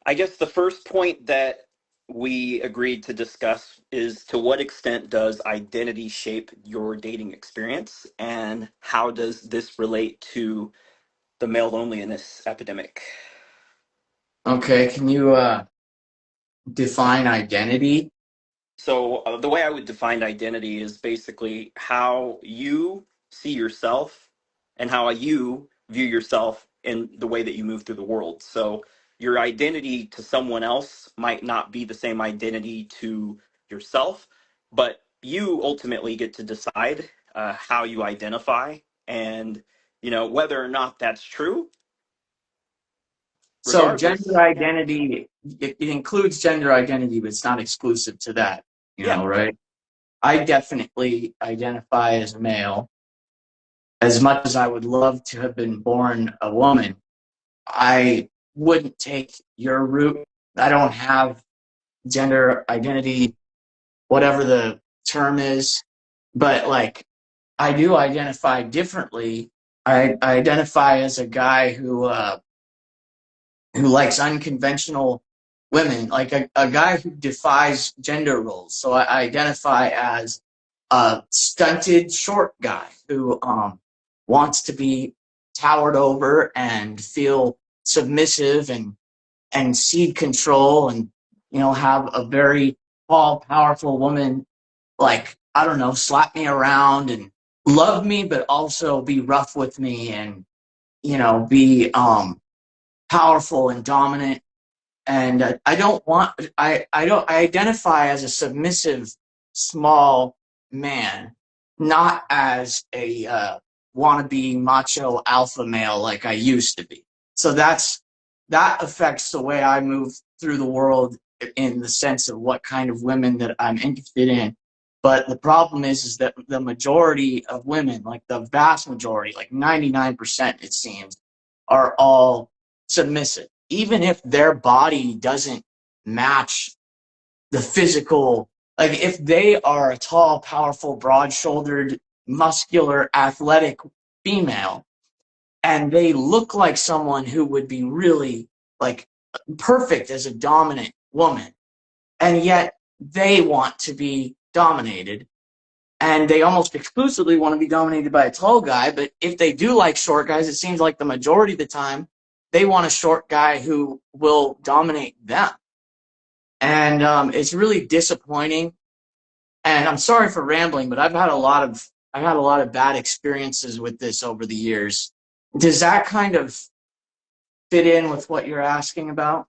I guess the first point that we agreed to discuss is to what extent does identity shape your dating experience, and how does this relate to the male loneliness epidemic? Okay, can you define identity? So, the way I would define identity is basically how you see yourself and how you view yourself in the way that you move through the world. So, your identity to someone else might not be the same identity to yourself, but you ultimately get to decide how you identify, and whether or not that's true. So gender Regardless, yeah, identity, it includes gender identity, but it's not exclusive to that, yeah, right? I definitely identify as male. As much as I would love to have been born a woman, I wouldn't take your route. I don't have gender identity, whatever the term is, but like I do identify differently. I identify as a guy who likes unconventional women, like a guy who defies gender roles. So I identify as a stunted short guy who wants to be towered over and feel submissive and cede control and have a very tall, powerful woman like I don't know, slap me around and love me, but also be rough with me and be powerful and dominant. And I don't want I don't I identify as a submissive small man, not as a wannabe macho alpha male like I used to be. So that affects the way I move through the world in the sense of what kind of women that I'm interested in. But the problem is that the majority of women, like the vast majority, like 99%, it seems, are all submissive. Even if their body doesn't match the physical, like if they are a tall, powerful, broad shouldered, muscular, athletic female, and they look like someone who would be really like perfect as a dominant woman, and yet they want to be dominated, and they almost exclusively want to be dominated by a tall guy. But if they do like short guys, it seems like the majority of the time they want a short guy who will dominate them. And it's really disappointing. And I'm sorry for rambling, but I've had a lot of bad experiences with this over the years. Does that kind of fit in with what you're asking about?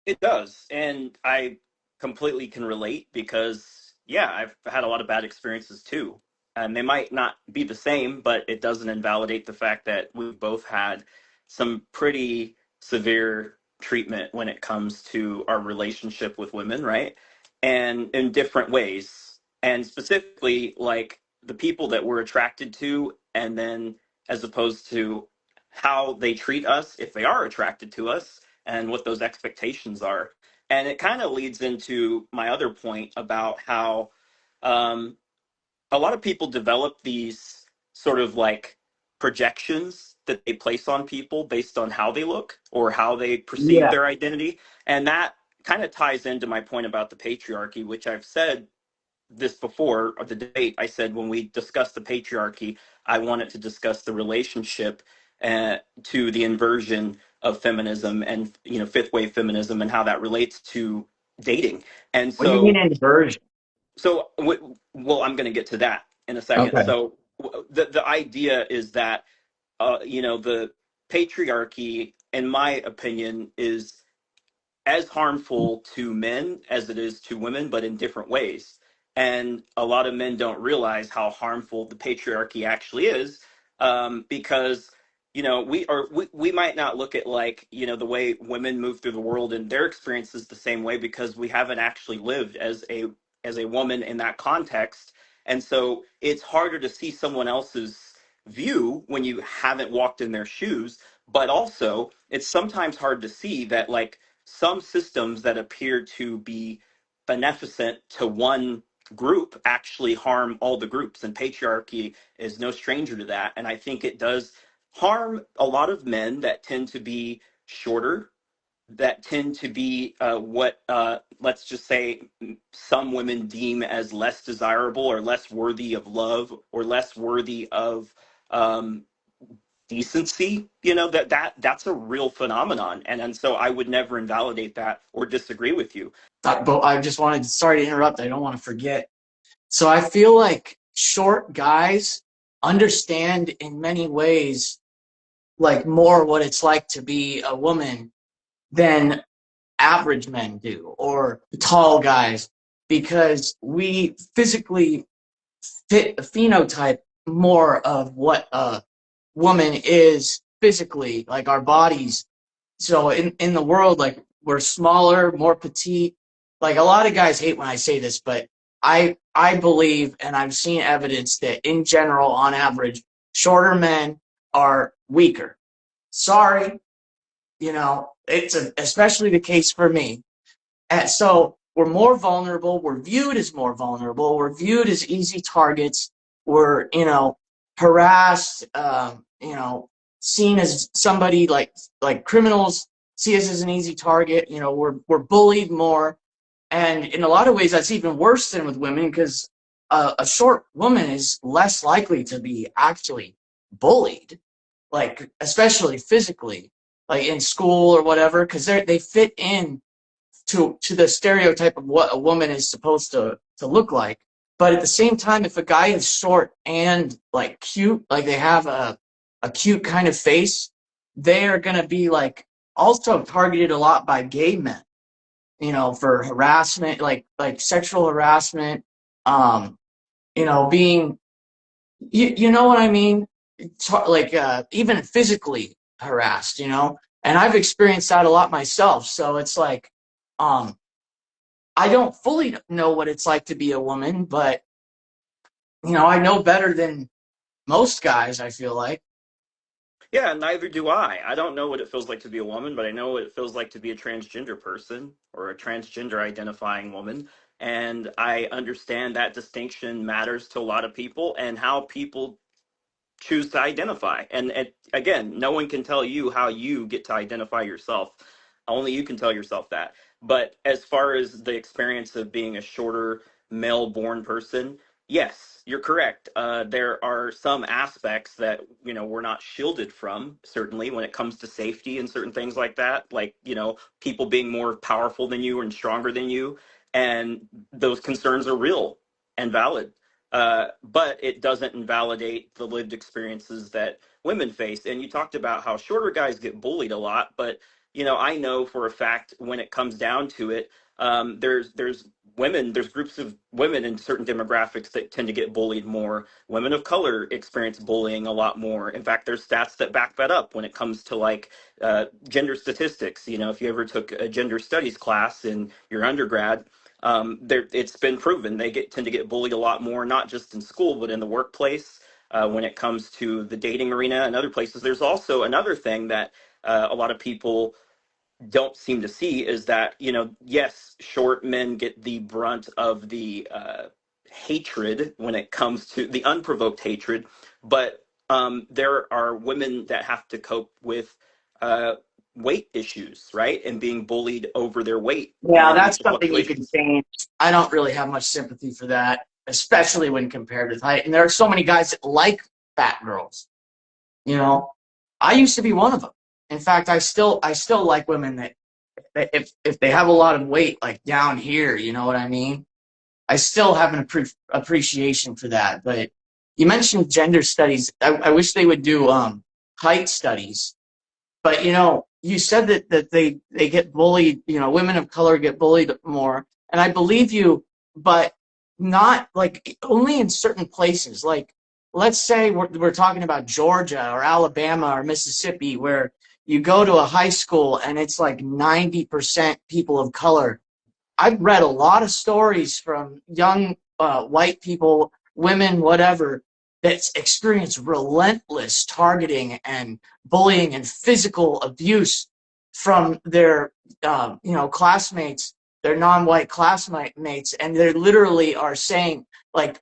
it does. And I completely can relate because, yeah, I've had a lot of bad experiences too. And they might not be the same, but it doesn't invalidate the fact that we've both had some pretty severe treatment when it comes to our relationship with women, right? And in different ways. And specifically, like the people that we're attracted to, and then as opposed to how they treat us if they are attracted to us, and what those expectations are. And it kind of leads into my other point about how um, a lot of people develop these sort of like projections that they place on people based on how they look or how they perceive Yeah. their identity. And that kind of ties into my point about the patriarchy, which I've said this before, or the debate. I said when we discuss the patriarchy, I wanted to discuss the relationship to the inversion of feminism and fifth wave feminism and how that relates to dating. And What do you mean so inversion? well, I'm going to get to that in a second. Okay. So the idea is that the patriarchy, in my opinion, is as harmful to men as it is to women, but in different ways. And a lot of men don't realize how harmful the patriarchy actually is, because we might not look at like the way women move through the world and their experiences the same way because we haven't actually lived as a woman in that context, and so it's harder to see someone else's view when you haven't walked in their shoes. But also it's sometimes hard to see that like some systems that appear to be beneficent to one group actually harm all the groups, and patriarchy is no stranger to that. And I think it does harm a lot of men that tend to be shorter that tend to be what let's just say some women deem as less desirable or less worthy of love or less worthy of um, decency. You know, that's a real phenomenon, and so I would never invalidate that or disagree with you. But I just wanted, sorry to interrupt, I don't want to forget. So I feel like short guys understand in many ways like more what it's like to be a woman than average men do, or tall guys, because we physically fit a phenotype more of what a woman is physically, like our bodies. So in the world, like we're smaller, more petite. Like a lot of guys hate when I say this, but I believe, and I've seen evidence that in general, on average, shorter men are weaker. Sorry, it's especially the case for me. And so we're more vulnerable. We're viewed as more vulnerable. We're viewed as easy targets. We're, harassed, seen as somebody like criminals see us as an easy target. We're bullied more. And in a lot of ways, that's even worse than with women because a short woman is less likely to be actually bullied, like especially physically, like in school or whatever, because they fit in to the stereotype of what a woman is supposed to look like. But at the same time, if a guy is short and like cute, like they have a cute kind of face, they are gonna be like also targeted a lot by gay men, for harassment, like sexual harassment, being you know what I mean? Like even physically harassed, and I've experienced that a lot myself. So it's like, um, I don't fully know what it's like to be a woman, but I know better than most guys, I feel like. Yeah, neither do I. I don't know what it feels like to be a woman, but I know what it feels like to be a transgender person or a transgender identifying woman. And I understand that distinction matters to a lot of people and how people choose to identify. And again, no one can tell you how you get to identify yourself. Only you can tell yourself that. But as far as the experience of being a shorter male born person, yes, you're correct. There are some aspects that, we're not shielded from, certainly when it comes to safety and certain things like that, like, people being more powerful than you and stronger than you. And those concerns are real and valid. But it doesn't invalidate the lived experiences that women face. And you talked about how shorter guys get bullied a lot, but I know for a fact when it comes down to it, there's women, there's groups of women in certain demographics that tend to get bullied more. Women of color experience bullying a lot more. In fact, there's stats that back that up when it comes to like gender statistics. If you ever took a gender studies class in your undergrad, it's been proven they tend to get bullied a lot more, not just in school but in the workplace. When it comes to the dating arena and other places, there's also another thing that a lot of people don't seem to see is that yes, short men get the brunt of the hatred when it comes to the unprovoked hatred, but there are women that have to cope with uh, weight issues, right, and being bullied over their weight Yeah, and that's the something you can fluctuations. change. I don't really have much sympathy for that, especially when compared with height. And there are so many guys that like fat girls. You know, I used to be one of them. In fact, I still like women that if they have a lot of weight, like down here, you know what I mean? I still have an appreciation for that. But you mentioned gender studies. I wish they would do height studies. But you said that they get bullied. Women of color get bullied more, and I believe you, but not like only in certain places. Like let's say we're talking about Georgia or Alabama or Mississippi, where you go to a high school and it's like 90% people of color. I've read a lot of stories from young white people, women, whatever, that's experienced relentless targeting and bullying and physical abuse from their, classmates, their non-white classmates, and they literally are saying like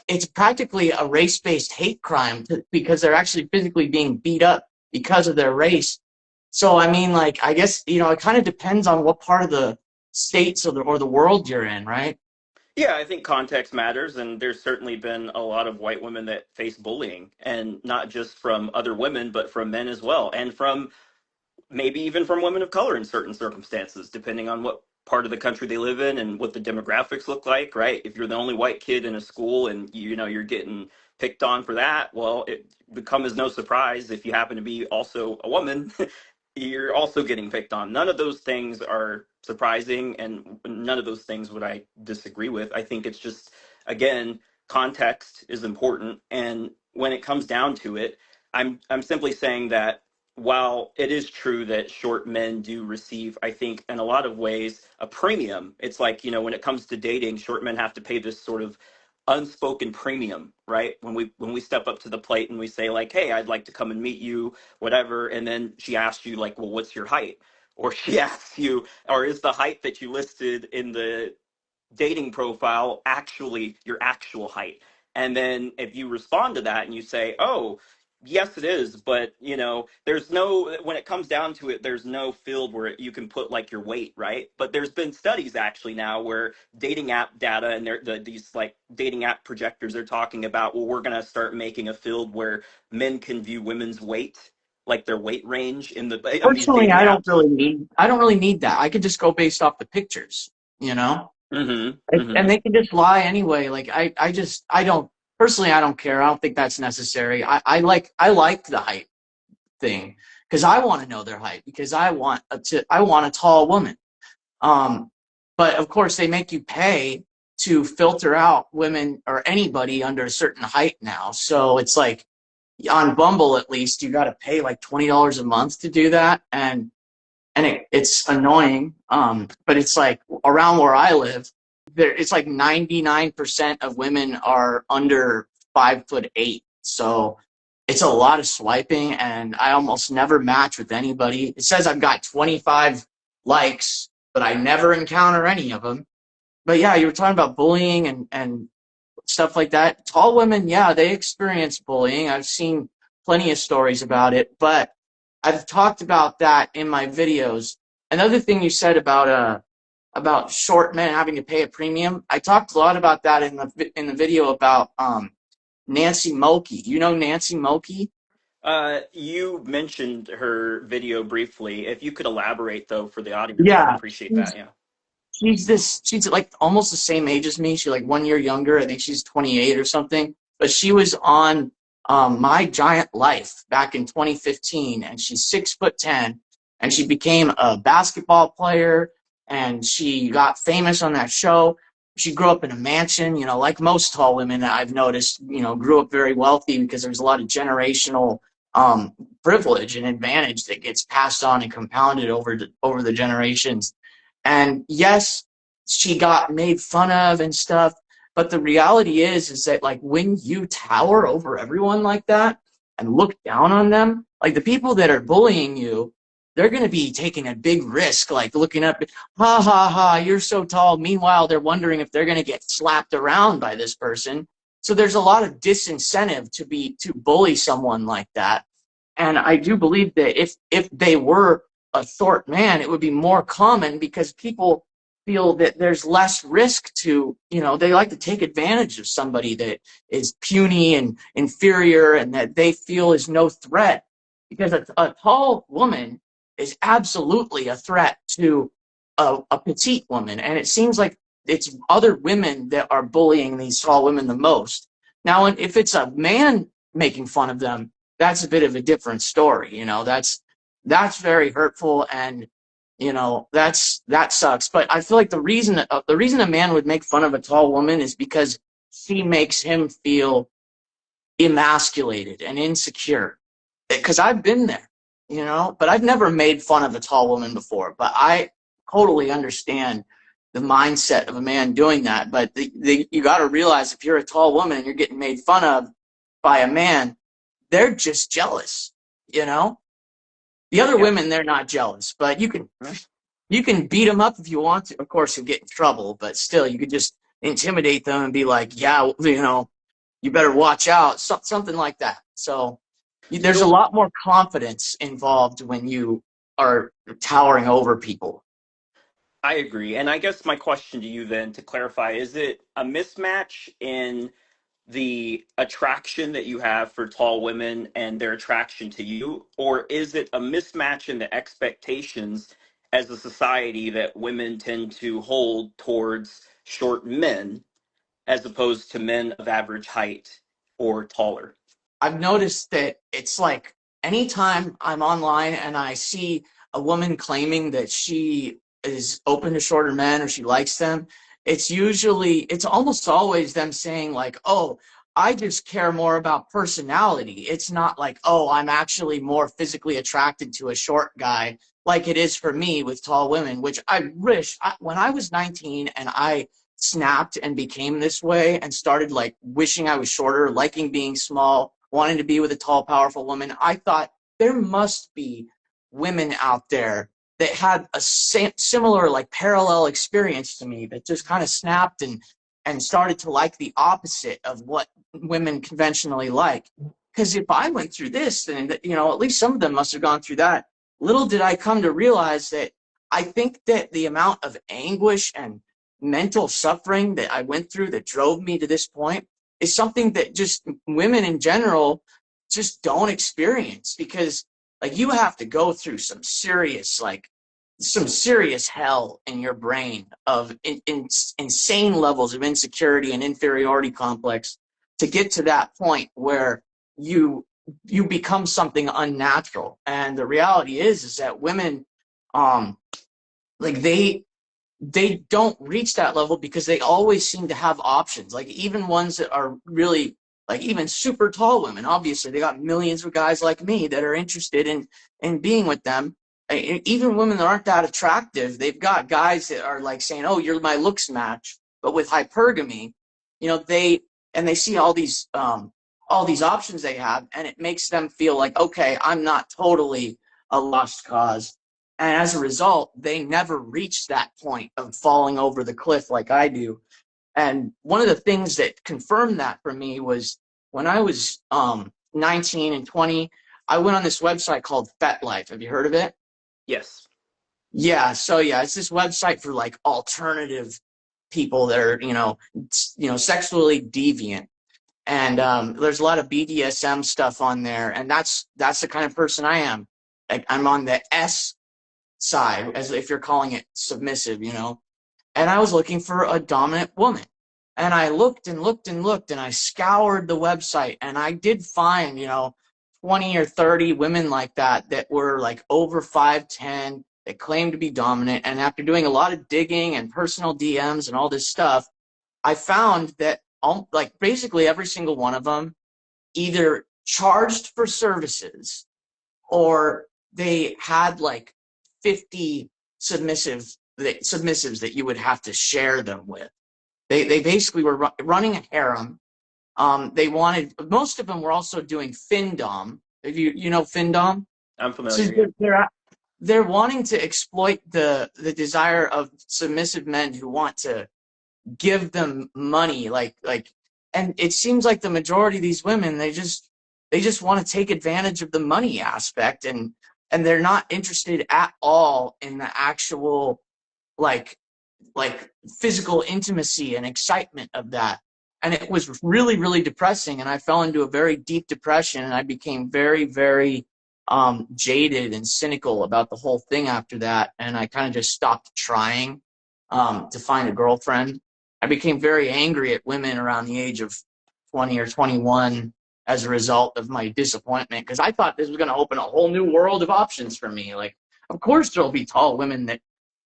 it's practically a race-based hate crime because they're actually physically being beat up because of their race. So I mean, like, I guess, it kind of depends on what part of the states or the world you're in, right? Yeah, I think context matters, and there's certainly been a lot of white women that face bullying, and not just from other women, but from men as well, and from maybe even from women of color in certain circumstances, depending on what part of the country they live in and what the demographics look like, right? If you're the only white kid in a school and you're getting picked on for that, well, it becomes no surprise if you happen to be also a woman, you're also getting picked on. None of those things are surprising, and none of those things would I disagree with. I think it's just, again, context is important, and when it comes down to it, I'm simply saying that while it is true that short men do receive, I think, in a lot of ways, a premium, it's like, when it comes to dating, short men have to pay this sort of unspoken premium, right? When we step up to the plate and we say like, "Hey, I'd like to come and meet you," whatever, and then she asks you like, "Well, what's your height?" Or she asks you, or is the height that you listed in the dating profile actually your actual height? And then if you respond to that and you say, "Oh, yes it is," but there's no, when it comes down to it, there's no field where you can put like your weight, right? But there's been studies actually now where dating app data and these like dating app projectors are talking about, well, we're going to start making a field where men can view women's weight, like their weight range in the on these Personally, dating apps. I don't really need that. I could just go based off the pictures, you know? Mm-hmm. And Mm-hmm. they can just lie anyway. Like I don't personally, I don't care. I don't think that's necessary. I like the height thing because I want to know their height because I want a tall woman. Um, but of course, they make you pay to filter out women or anybody under a certain height now. So it's like on Bumble, at least, you got to pay like $20 a month to do that, and it's annoying. But it's like around where I live, it's like 99% of women are under 5'8". So it's a lot of swiping, and I almost never match with anybody. It says I've got 25 likes, but I never encounter any of them. But yeah, you were talking about bullying and stuff like that. Tall women, yeah, they experience bullying. I've seen plenty of stories about it, but I've talked about that in my videos. Another thing you said about short men having to pay a premium, I talked a lot about that in the video about Nancy Mulkey. You know Nancy Mulkey? You mentioned her video briefly. If you could elaborate, though, for the audience, I'd Yeah, appreciate that. Yeah. she's like almost the same age as me. She's like 1 year younger. I think she's 28 or something. But she was on My Giant Life back in 2015, and she's 6'10", and she became a basketball player, and she got famous on that show. She grew up in a mansion, like most tall women that I've noticed, grew up very wealthy because there's a lot of generational um, privilege and advantage that gets passed on and compounded over the generations. And yes, she got made fun of and stuff, but the reality is that like when you tower over everyone like that and look down on them, like the people that are bullying you, they're going to be taking a big risk, like looking up, ha ha ha, you're so tall. Meanwhile, they're wondering if they're going to get slapped around by this person. So there's a lot of disincentive to bully someone like that. And I do believe that if they were a short man, it would be more common because people feel that there's less risk to, they like to take advantage of somebody that is puny and inferior and that they feel is no threat. Because a tall woman is absolutely a threat to a petite woman. And it seems like it's other women that are bullying these tall women the most. Now, if it's a man making fun of them, that's a bit of a different story. That's very hurtful, and that sucks. But I feel like the reason a man would make fun of a tall woman is because she makes him feel emasculated and insecure. Because I've been there, but I've never made fun of a tall woman before. But I totally understand the mindset of a man doing that. But you got to realize if you're a tall woman and you're getting made fun of by a man, they're just jealous, you know? The other Yeah. women, they're not jealous, but you can Yeah. you can beat them up if you want to. Of course, you'll get in trouble, but still, you could just intimidate them and be like, "Yeah, you better watch out," something like that. So there's a So lot more confidence involved when you are towering over people. I agree. And I guess my question to you then, to clarify, is it a mismatch in the attraction that you have for tall women and their attraction to you, or is it a mismatch in the expectations as a society that women tend to hold towards short men as opposed to men of average height or taller? I've noticed that it's like anytime I'm online and I see a woman claiming that she is open to shorter men or she likes them, it's almost always them saying, like, oh, I just care more about personality. It's not like, oh, I'm actually more physically attracted to a short guy like it is for me with tall women, which when I was 19 and I snapped and became this way and started like wishing I was shorter, liking being small, wanting to be with a tall, powerful woman, I thought there must be women out there that had a similar, like, parallel experience to me, that just kind of snapped and started to like the opposite of what women conventionally like. Because if I went through this, then at least some of them must have gone through that. Little did I come to realize that I think that the amount of anguish and mental suffering that I went through that drove me to this point is something that just women in general just don't experience, because like you have to go through some serious hell in your brain of insane levels of insecurity and inferiority complex to get to that point where you you become something unnatural. And the reality is that women, um like they don't reach that level because they always seem to have options. Like even ones that are really, like, even super tall women, obviously they got millions of guys like me that are interested in being with them. Even women that aren't that attractive, they've got guys that are like saying, oh, you're my looks match. But with hypergamy, they see all these options they have, and it makes them feel like, okay, I'm not totally a lost cause. And as a result, they never reach that point of falling over the cliff like I do. And one of the things that confirmed that for me was when I was 19 and 20, I went on this website called FetLife. Have you heard of it? Yes. Yeah. So yeah, it's this website for like alternative people that are, sexually deviant. And there's a lot of BDSM stuff on there, and that's the kind of person I am. Like, I'm on the S side, as if you're calling it submissive. And I was looking for a dominant woman. And I looked and looked and looked, and I scoured the website, and I did find, 20 or 30 women like that were like over 5'10", that claimed to be dominant. And after doing a lot of digging and personal DMs and all this stuff, I found that like basically every single one of them either charged for services, or they had like 50 submissives that you would have to share them with. They basically were running a harem. They wanted, most of them were also doing findom. If you know findom, I'm so familiar, yeah. they're wanting to exploit the desire of submissive men who want to give them money, and it seems like the majority of these women, they just want to take advantage of the money aspect, and they're not interested at all in the actual, like physical intimacy and excitement of that. And it was really, really depressing, and I fell into a very deep depression, and I became very, very jaded and cynical about the whole thing after that. And I kind of just stopped trying to find a girlfriend. I became very angry at women around the age of 20 or 21 as a result of my disappointment, because I thought this was going to open a whole new world of options for me. Like, of course there'll be tall women that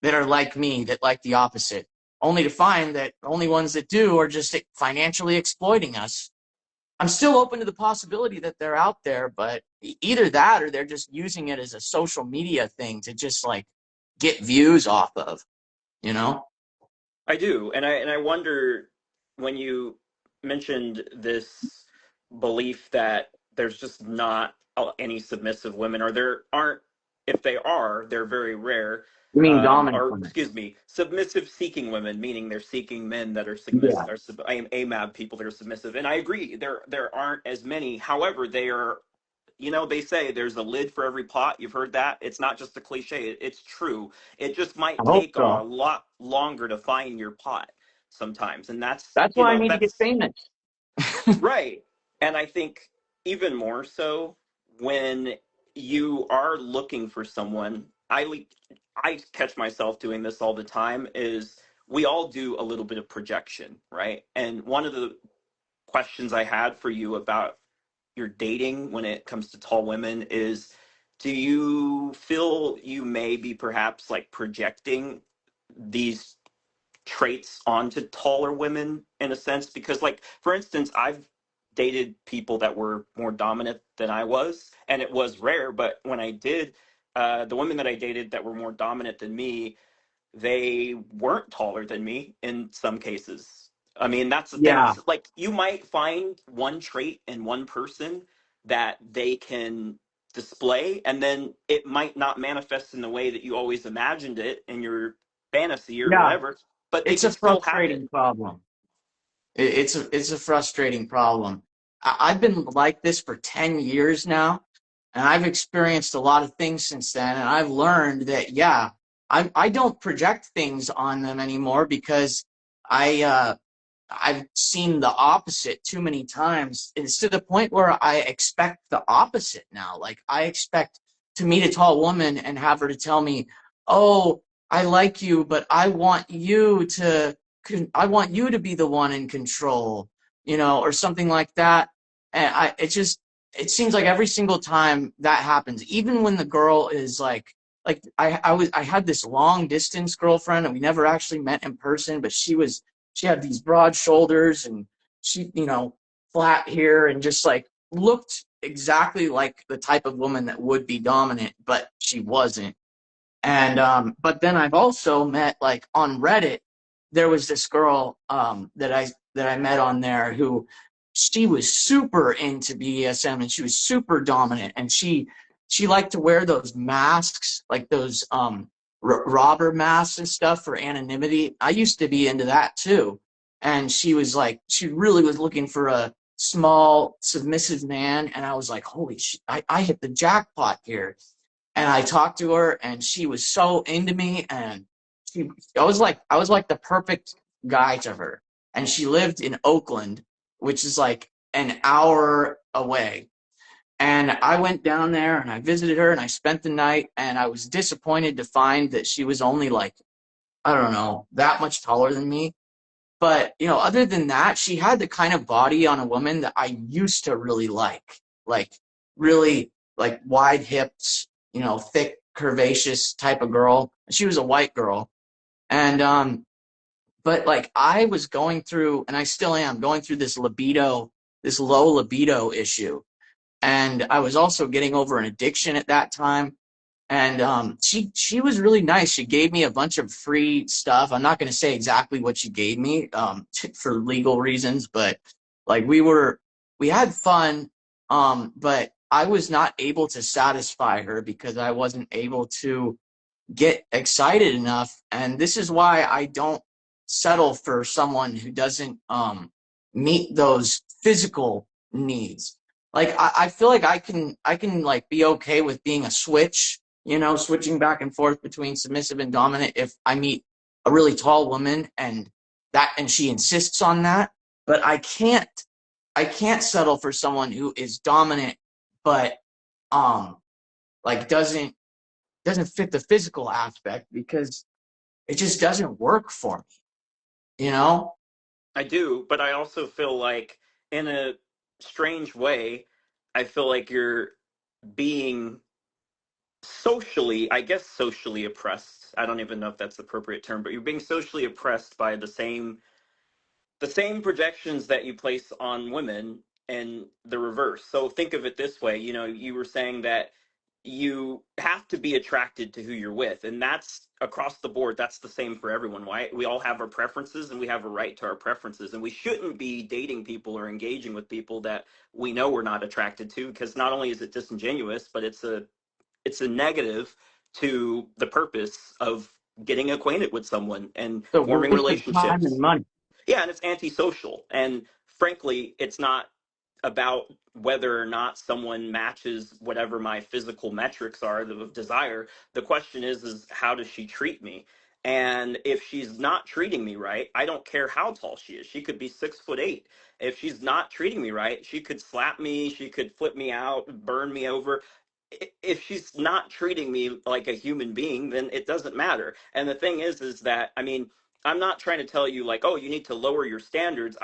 are like me, that like the opposite, only to find that the only ones that do are just financially exploiting us. I'm still open to the possibility that they're out there, but either that or they're just using it as a social media thing to just like get views off of, you know? I do, and I wonder, when you mentioned this belief that there's just not any submissive women, or there aren't. If they are, they're very rare. You mean dominant Or women? excuse me, submissive seeking women, meaning they're seeking men that are Yeah. submissive, or I am AMAB people that are submissive. And I agree, there aren't as many. However, they are they say there's a lid for every pot. You've heard that. It's not just a cliche. It's true. It just I might hope take a so. lot longer to find your pot sometimes. And that's, That's why I need to get that's famous. right. And I think even more so when you are looking for someone, I catch myself doing this all the time is we all do a little bit of projection, right? And one of the questions I had for you about your dating when it comes to tall women is, do you feel you may be perhaps like projecting these traits onto taller women in a sense? Because, like, for instance, I've dated people that were more dominant than I was, and it was rare, but when I did, the women that I dated that were more dominant than me, they weren't taller than me in some cases. I mean, that's the thing. Yeah, It's like you might find one trait in one person that they can display, and then it might not manifest in the way that you always imagined it in your fantasy or yeah. whatever, but they It's a could still have it. frustrating problem. It's a frustrating problem. I've been like this for 10 years now, and I've experienced a lot of things since then, and I've learned that yeah, I don't project things on them anymore because I I've seen the opposite too many times. It's to the point where I expect the opposite now. Like I expect to meet a tall woman and have her to tell me, "Oh, I like you, but I want you to be the one in control," or something like that. And it seems like every single time that happens, even when the girl is like I had this long distance girlfriend and we never actually met in person, but she had these broad shoulders and she, flat hair and just like looked exactly like the type of woman that would be dominant, but she wasn't. And but then I've also met like on Reddit, there was this girl that I met on there who she was super into BDSM and she was super dominant and she liked to wear those masks, like those robber masks and stuff for anonymity. I used to be into that too. And she really was looking for a small submissive man and I was like, holy shit, I hit the jackpot here. And I talked to her and she was so into me and she I was like the perfect guy to her. And she lived in Oakland, which is like an hour away. And I went down there and I visited her and I spent the night and I was disappointed to find that she was only like, I don't know, that much taller than me. But, other than that, she had the kind of body on a woman that I used to really like. Like, really, like wide hips, thick, curvaceous type of girl. She was a white girl. And, but like I was going through, and I still am going through this low libido issue. And I was also getting over an addiction at that time. And she was really nice. She gave me a bunch of free stuff. I'm not going to say exactly what she gave me for legal reasons, but like we had fun. But I was not able to satisfy her because I wasn't able to get excited enough. And this is why I don't settle for someone who doesn't meet those physical needs. Like I feel like I can like be okay with being a switch, switching back and forth between submissive and dominant if I meet a really tall woman and she insists on that. But I can't settle for someone who is dominant but um like doesn't fit the physical aspect because it just doesn't work for me, you know? I do, but I also feel like, in a strange way, I feel like you're being socially, I guess, socially oppressed. I don't even know if that's the appropriate term, but you're being socially oppressed by the same projections that you place on women and the reverse. So think of it this way, you were saying that you have to be attracted to who you're with, and that's across the board. That's the same for everyone, right? We all have our preferences and we have a right to our preferences, and we shouldn't be dating people or engaging with people that we know we're not attracted to, because not only is it disingenuous, but it's a negative to the purpose of getting acquainted with someone and It's a forming waste of time and relationships. money. Yeah, and it's antisocial. And frankly, it's not. about whether or not someone matches whatever my physical metrics are of desire. The question is how does she treat me? And if she's not treating me right, I don't care how tall she is. She could be 6'8". If she's not treating me right, she could slap me, she could flip me out, burn me over. If she's not treating me like a human being, then it doesn't matter. And the thing is that, I mean, I'm not trying to tell you like, oh, you need to lower your standards.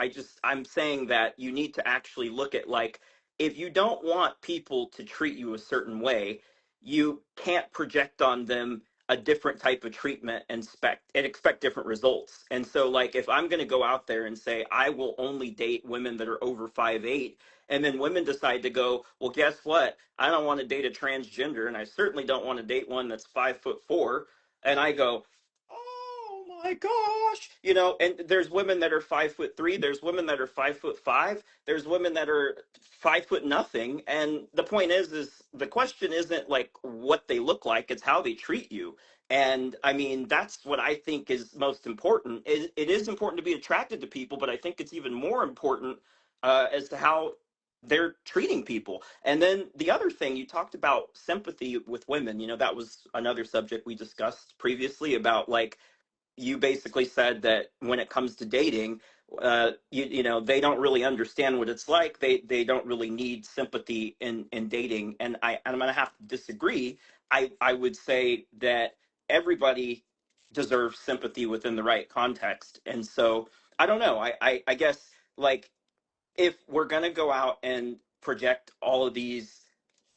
I'm saying that you need to actually look at like, if you don't want people to treat you a certain way, you can't project on them a different type of treatment and expect different results. And so like if I'm going to go out there and say I will only date women that are over 5'8", and then women decide to go, well, guess what? I don't want to date a transgender, and I certainly don't want to date one that's 5'4". And I go, oh my gosh, and there's women that are 5'3", there's women that are 5'5", there's women that are 5 foot nothing. And the point is the question isn't like what they look like, it's how they treat you. And I mean, that's what I think is most important. It is important to be attracted to people, but I think it's even more important as to how they're treating people. And then the other thing, you talked about sympathy with women. That was another subject we discussed previously about like, you basically said that when it comes to dating, they don't really understand what it's like. They don't really need sympathy in dating. And I'm gonna have to disagree. I would say that everybody deserves sympathy within the right context. And so I don't know. I guess like if we're gonna go out and project all of these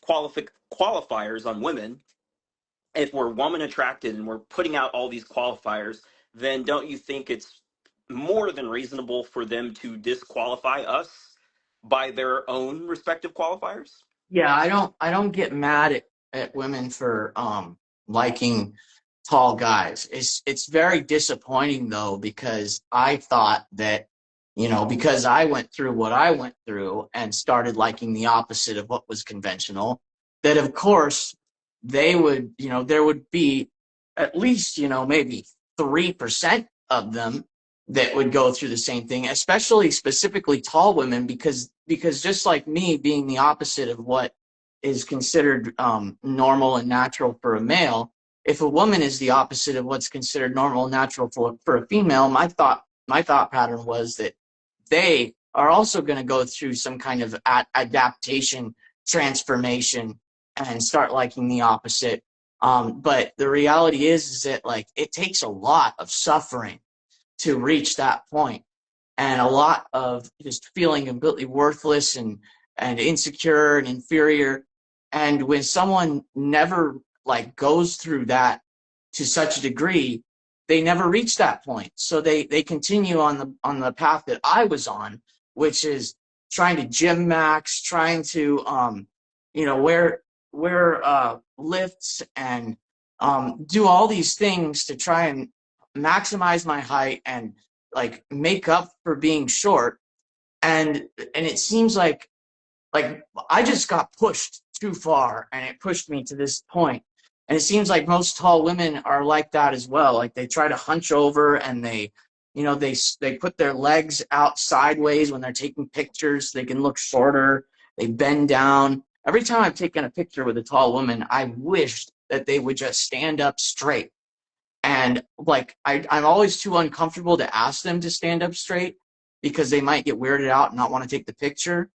qualifiers on women, if we're woman attracted and we're putting out all these qualifiers, then don't you think it's more than reasonable for them to disqualify us by their own respective qualifiers? Yeah, I don't get mad at women for liking tall guys. It's very disappointing though, because I thought that, because I went through what I went through and started liking the opposite of what was conventional, that of course they would, there would be at least, maybe 3% of them that would go through the same thing, especially specifically tall women, because just like me being the opposite of what is considered normal and natural for a male, if a woman is the opposite of what's considered normal and natural for a female, my thought pattern was that they are also going to go through some kind of adaptation transformation and start liking the opposite. But the reality is that like it takes a lot of suffering to reach that point, and a lot of just feeling completely worthless and insecure and inferior. And when someone never like goes through that to such a degree, they never reach that point. So they continue on the path that I was on, which is trying to gym max, trying to wear lifts and do all these things to try and maximize my height and like make up for being short. And it seems like I just got pushed too far, and it pushed me to this point. And it seems like most tall women are like that as well. Like they try to hunch over, and they put their legs out sideways when they're taking pictures so they can look shorter. They bend down. Every time I've taken a picture with a tall woman, I wished that they would just stand up straight. And like I'm always too uncomfortable to ask them to stand up straight because they might get weirded out and not want to take the picture.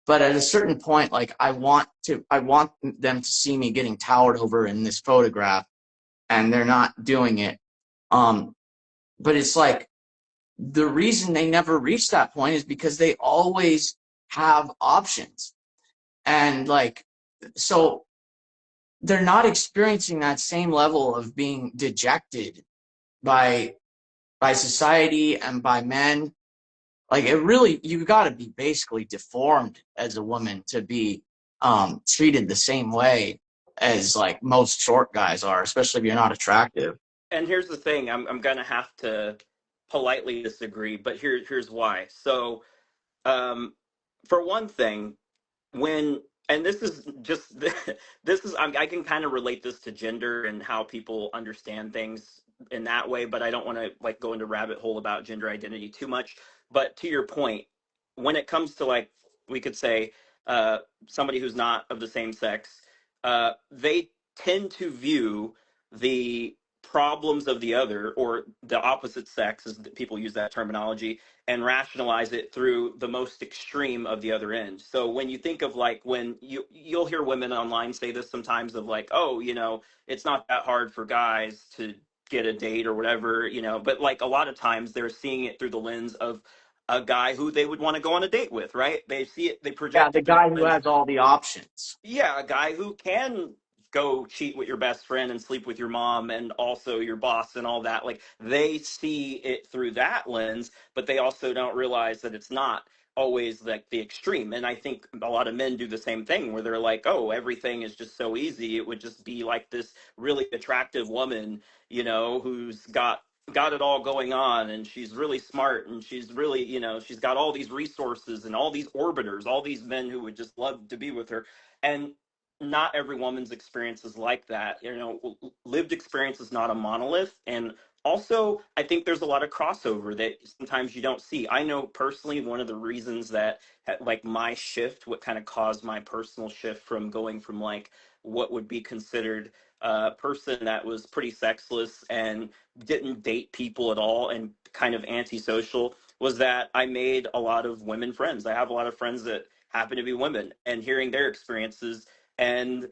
But at a certain point, like I want them to see me getting towered over in this photograph, and they're not doing it. Um, but it's like the reason they never reach that point is because they always have options. And like, so they're not experiencing that same level of being dejected by society and by men. Like it really, you got to be basically deformed as a woman to be treated the same way as like most short guys are, especially if you're not attractive. And here's the thing, I'm gonna have to politely disagree, but here's why. So um, for one thing, when and this is just this is I can kind of relate this to gender and how people understand things in that way, but I don't want to go into rabbit hole about gender identity too much. But to your point, when it comes to like we could say somebody who's not of the same sex, they tend to view the problems of the other or the opposite sex, as people use that terminology, and rationalize it through the most extreme of the other end. So when you think of like when you'll hear women online say this sometimes of like, oh, it's not that hard for guys to get a date or whatever, but like a lot of times they're seeing it through the lens of a guy who they would want to go on a date with, right? They see it, they Yeah, project the it through the guy who lens. has all the options. Yeah, a guy who can go cheat with your best friend and sleep with your mom and also your boss and all that. Like they see it through that lens, but they also don't realize that it's not always like the extreme. And I think a lot of men do the same thing where they're like, oh, everything is just so easy. It would just be like this really attractive woman, who's got it all going on, and she's really smart, and she's really, she's got all these resources and all these orbiters, all these men who would just love to be with her. And not every woman's experience is like that. Lived experience is not a monolith. And also, I think there's a lot of crossover that sometimes you don't see. I know personally one of the reasons that, like, my shift, what kind of caused my personal shift from going from like what would be considered a person that was pretty sexless and didn't date people at all and kind of antisocial, was that I made a lot of women friends. I have a lot of friends that happen to be women, and hearing their experiences. And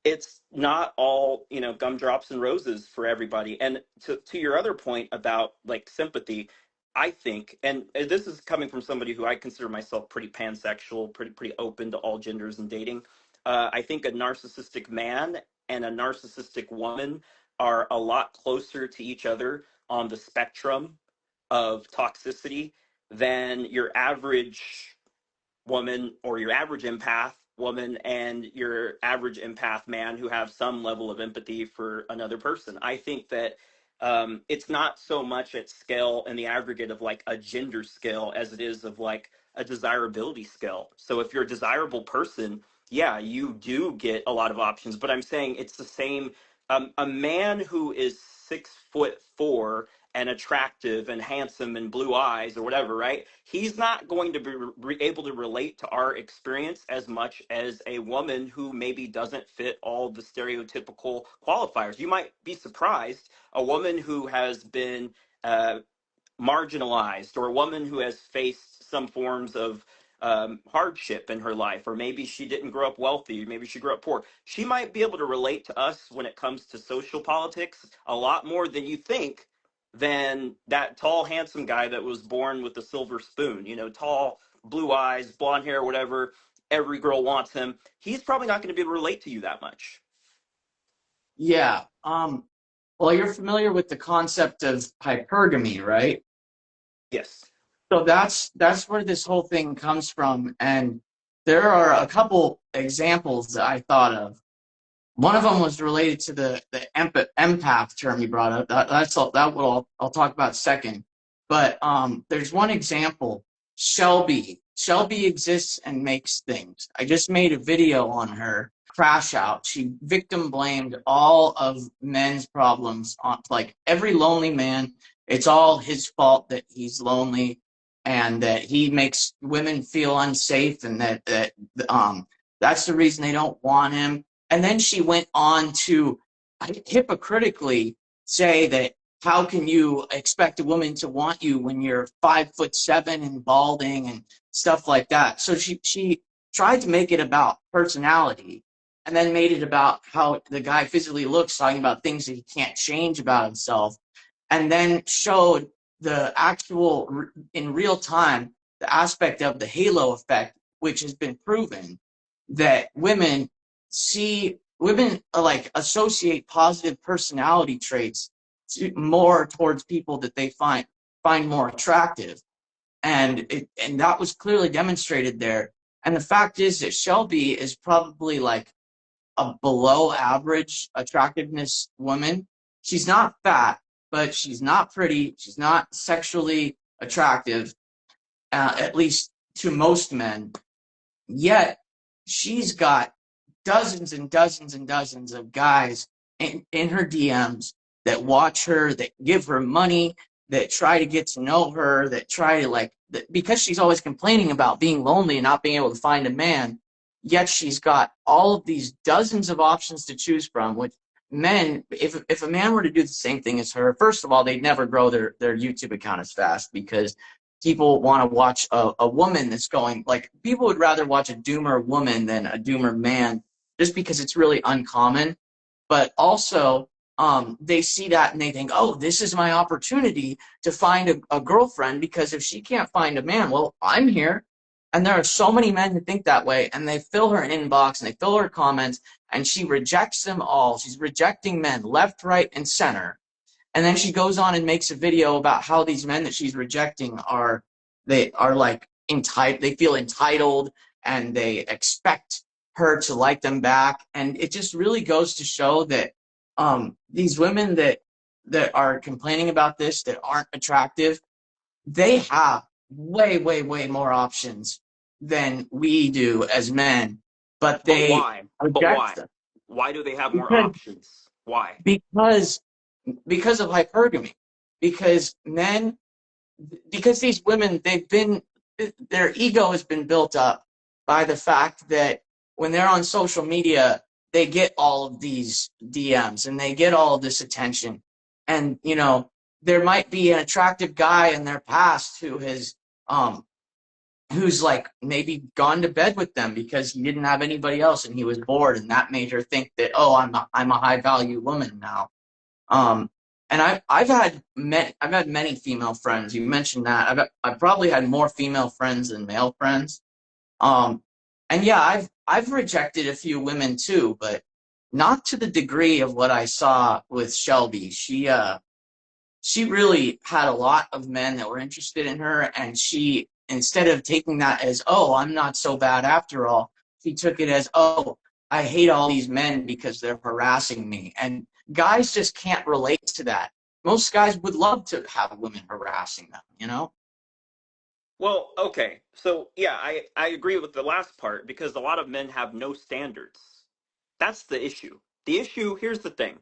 it's not all, gumdrops and roses for everybody. And to your other point about like sympathy, I think, and this is coming from somebody who I consider myself pretty pansexual, pretty open to all genders and dating. I think a narcissistic man and a narcissistic woman are a lot closer to each other on the spectrum of toxicity than your average woman or your average empath woman and your average empath man who have some level of empathy for another person. I think that it's not so much at scale in the aggregate of like a gender scale as it is of like a desirability scale. So if you're a desirable person, yeah, you do get a lot of options. But I'm saying it's the same. A man who is 6'4" and attractive and handsome and blue eyes or whatever, right? He's not going to be able to relate to our experience as much as a woman who maybe doesn't fit all the stereotypical qualifiers. You might be surprised, a woman who has been uh, marginalized, or a woman who has faced some forms of hardship in her life, or maybe she didn't grow up wealthy, maybe she grew up poor. She might be able to relate to us when it comes to social politics a lot more than you think, than that tall, handsome guy that was born with a silver spoon, tall, blue eyes, blonde hair, whatever. Every girl wants him. He's probably not going to be able to relate to you that much. Yeah. Well, you're familiar with the concept of hypergamy, right? Yes. So that's where this whole thing comes from. And there are a couple examples that I thought of. One of them was related to the empath term you brought up. That's all, that what I'll talk about second. But there's one example, Shelby. Shelby exists and makes things. I just made a video on her, Crash Out. She victim blamed all of men's problems on like every lonely man. It's all his fault that he's lonely and that he makes women feel unsafe and that's the reason they don't want him. And then she went on to hypocritically say that how can you expect a woman to want you when you're 5'7" and balding and stuff like that. So she tried to make it about personality and then made it about how the guy physically looks, talking about things that he can't change about himself, and then showed the actual in real time the aspect of the halo effect, which has been proven that women like associate positive personality traits more towards people that they find more attractive, and that was clearly demonstrated there. And the fact is that Shelby is probably like a below average attractiveness woman. She's not fat, but she's not pretty. She's not sexually attractive, at least to most men. Yet she's got dozens and dozens and dozens of guys in her DMs that watch her, that give her money, that try to get to know her, that try to like because she's always complaining about being lonely and not being able to find a man, yet she's got all of these dozens of options to choose from, which men, if a man were to do the same thing as her, first of all, they'd never grow their YouTube account as fast because people want to watch a woman that's going, like, people would rather watch a doomer woman than a doomer man just because it's really uncommon. But also, they see that and they think, oh, this is my opportunity to find a girlfriend, because if she can't find a man, well, I'm here. And there are so many men who think that way, and they fill her inbox and they fill her comments, and she rejects them all. She's rejecting men left, right, and center. And then she goes on and makes a video about how these men that she's rejecting they are like entitled, they feel entitled, and they expect her to like them back. And it just really goes to show that these women that are complaining about this, that aren't attractive, they have way, way, way more options than we do as men, but But they why? But reject why? them Why do they have more because options? Why? because because of hypergamy, because men, because these women, their ego has been built up by the fact that when they're on social media, they get all of these DMs and they get all of this attention. And, there might be an attractive guy in their past um, who's like maybe gone to bed with them because he didn't have anybody else and he was bored, and that made her think that, oh, I'm a high value woman now. Um, and I've had many female friends. You mentioned that. I've probably had more female friends than male friends. Um, and yeah, I've rejected a few women too, but not to the degree of what I saw with Shelby. She really had a lot of men that were interested in her, and she, instead of taking that as, oh, I'm not so bad after all, she took it as, oh, I hate all these men because they're harassing me. And guys just can't relate to that. Most guys would love to have women harassing them. Well, okay. So, yeah, I agree with the last part because a lot of men have no standards. That's the issue. The issue, here's the thing.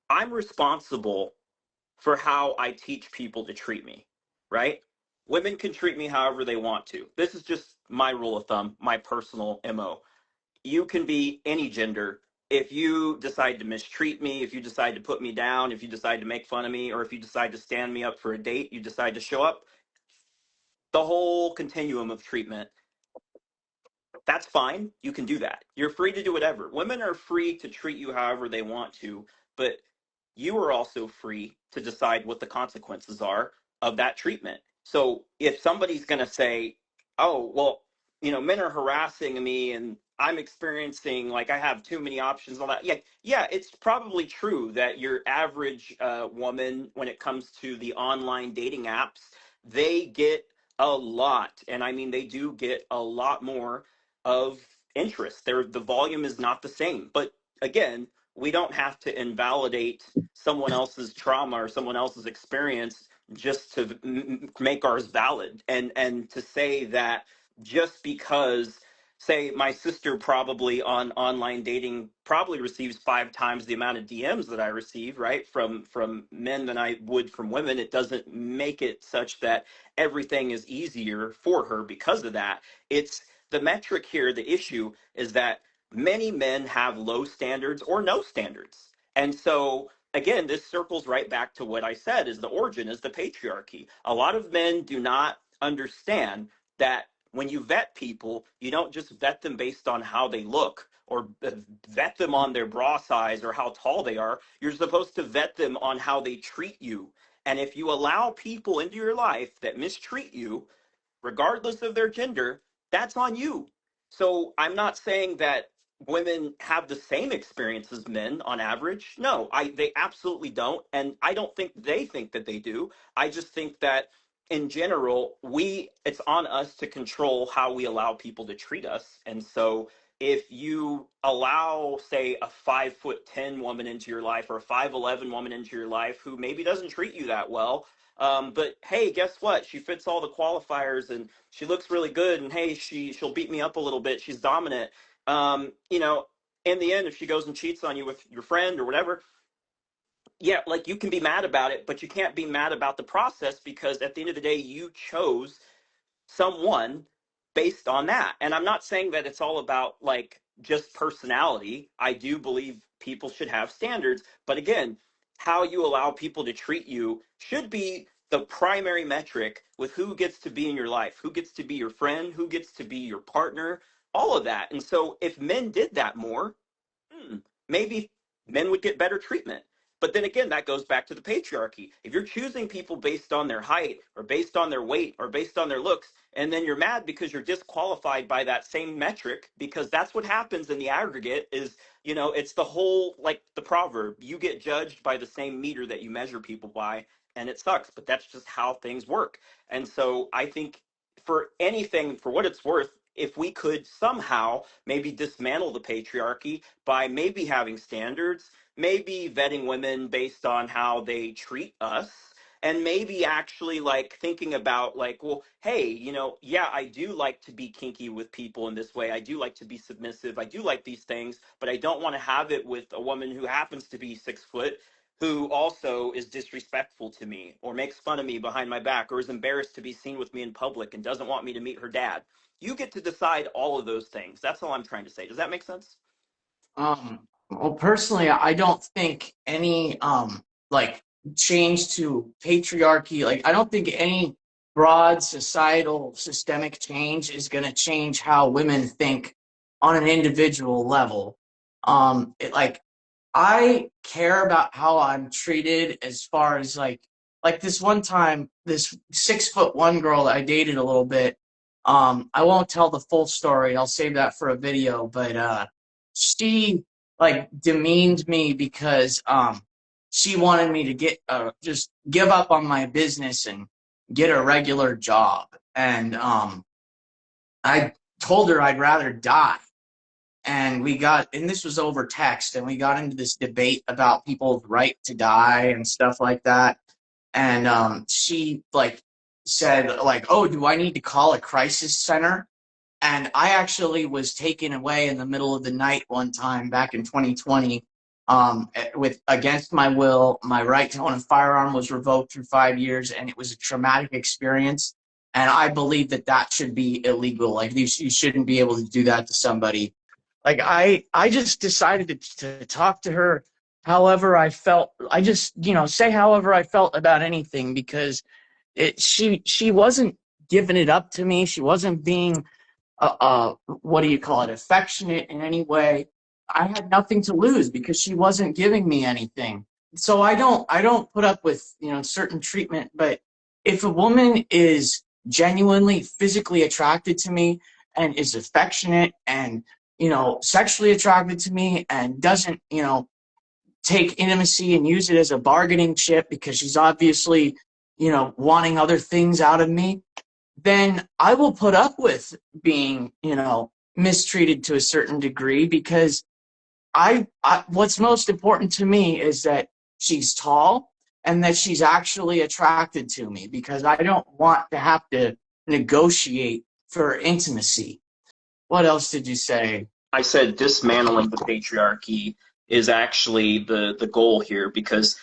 I'm responsible for how I teach people to treat me, right? Women can treat me however they want to. This is just my rule of thumb, my personal MO. You can be any gender. If you decide to mistreat me, if you decide to put me down, if you decide to make fun of me, or if you decide to stand me up for a date, you decide to show up, the whole continuum of treatment, that's fine. You can do that. You're free to do whatever. Women are free to treat you however they want to, but you are also free to decide what the consequences are of that treatment. So if somebody's going to say, oh, well, men are harassing me and I'm experiencing like I have too many options, all that. Yeah, yeah, it's probably true that your average woman, when it comes to the online dating apps, they get a lot. And I mean, they do get a lot more of interest. The volume is not the same. But again, we don't have to invalidate someone else's trauma or someone else's experience just to make ours valid, and to say that just because, say, my sister probably on online dating probably receives 5 times the amount of DMs that I receive, right, from men than I would from women, it doesn't make it such that everything is easier for her because of that. It's the metric here, the issue is that many men have low standards or no standards. And so again, this circles right back to what I said is the origin is the patriarchy. A lot of men do not understand that when you vet people, you don't just vet them based on how they look or vet them on their bra size or how tall they are. You're supposed to vet them on how they treat you. And if you allow people into your life that mistreat you, regardless of their gender, that's on you. So I'm not saying that women have the same experience as men on average. No, they absolutely don't, and I don't think they think that they do. I just think that in general, it's on us to control how we allow people to treat us. And so if you allow, say, a 5'10" woman into your life or a 5'11" woman into your life who maybe doesn't treat you that well, but hey, guess what? She fits all the qualifiers and she looks really good. And hey, she'll beat me up a little bit. She's dominant. Um, you know, in the end, if she goes and cheats on you with your friend or whatever, yeah, like you can be mad about it, but you can't be mad about the process, because at the end of the day, you chose someone based on that. And I'm not saying that it's all about like just personality. I do believe people should have standards, but again, how you allow people to treat you should be the primary metric with who gets to be in your life, who gets to be your friend, who gets to be your partner, all of that. And so if men did that more, maybe men would get better treatment. But then again, that goes back to the patriarchy. If you're choosing people based on their height or based on their weight or based on their looks, and then you're mad because you're disqualified by that same metric, because that's what happens in the aggregate is, it's the whole, like the proverb, you get judged by the same meter that you measure people by, and it sucks, but that's just how things work. And so I think for anything, for what it's worth, if we could somehow maybe dismantle the patriarchy by maybe having standards, maybe vetting women based on how they treat us, and maybe actually like thinking about like, well, hey, yeah, I do like to be kinky with people in this way. I do like to be submissive. I do like these things, but I don't want to have it with a woman who happens to be 6 foot, who also is disrespectful to me or makes fun of me behind my back or is embarrassed to be seen with me in public and doesn't want me to meet her dad. You get to decide all of those things. That's all I'm trying to say. Does that make sense? Well, personally, I don't think any like change to patriarchy, like I don't think any broad societal systemic change is going to change how women think on an individual level. Like I care about how I'm treated as far as like this one time, this 6'1" girl that I dated a little bit. I won't tell the full story. I'll save that for a video, but she like demeaned me because she wanted me to get just give up on my business and get a regular job. And I told her I'd rather die. And this was over text, and we got into this debate about people's right to die and stuff like that. And she like said like, "Oh, do I need to call a crisis center?" And I actually was taken away in the middle of the night one time back in 2020, with against my will. My right to own a firearm was revoked for 5 years, and it was a traumatic experience. And I believe that that should be illegal. Like you shouldn't be able to do that to somebody. Like I just decided to talk to her however I felt. I just say however I felt about anything, because she wasn't giving it up to me. She wasn't being what do you call it, affectionate in any way. I had nothing to lose because she wasn't giving me anything. So I don't put up with certain treatment. But if a woman is genuinely physically attracted to me and is affectionate and sexually attracted to me and doesn't take intimacy and use it as a bargaining chip because she's obviously wanting other things out of me, then I will put up with being, mistreated to a certain degree, because what's most important to me is that she's tall and that she's actually attracted to me, because I don't want to have to negotiate for intimacy. What else did you say? I said dismantling the patriarchy is actually the goal here, because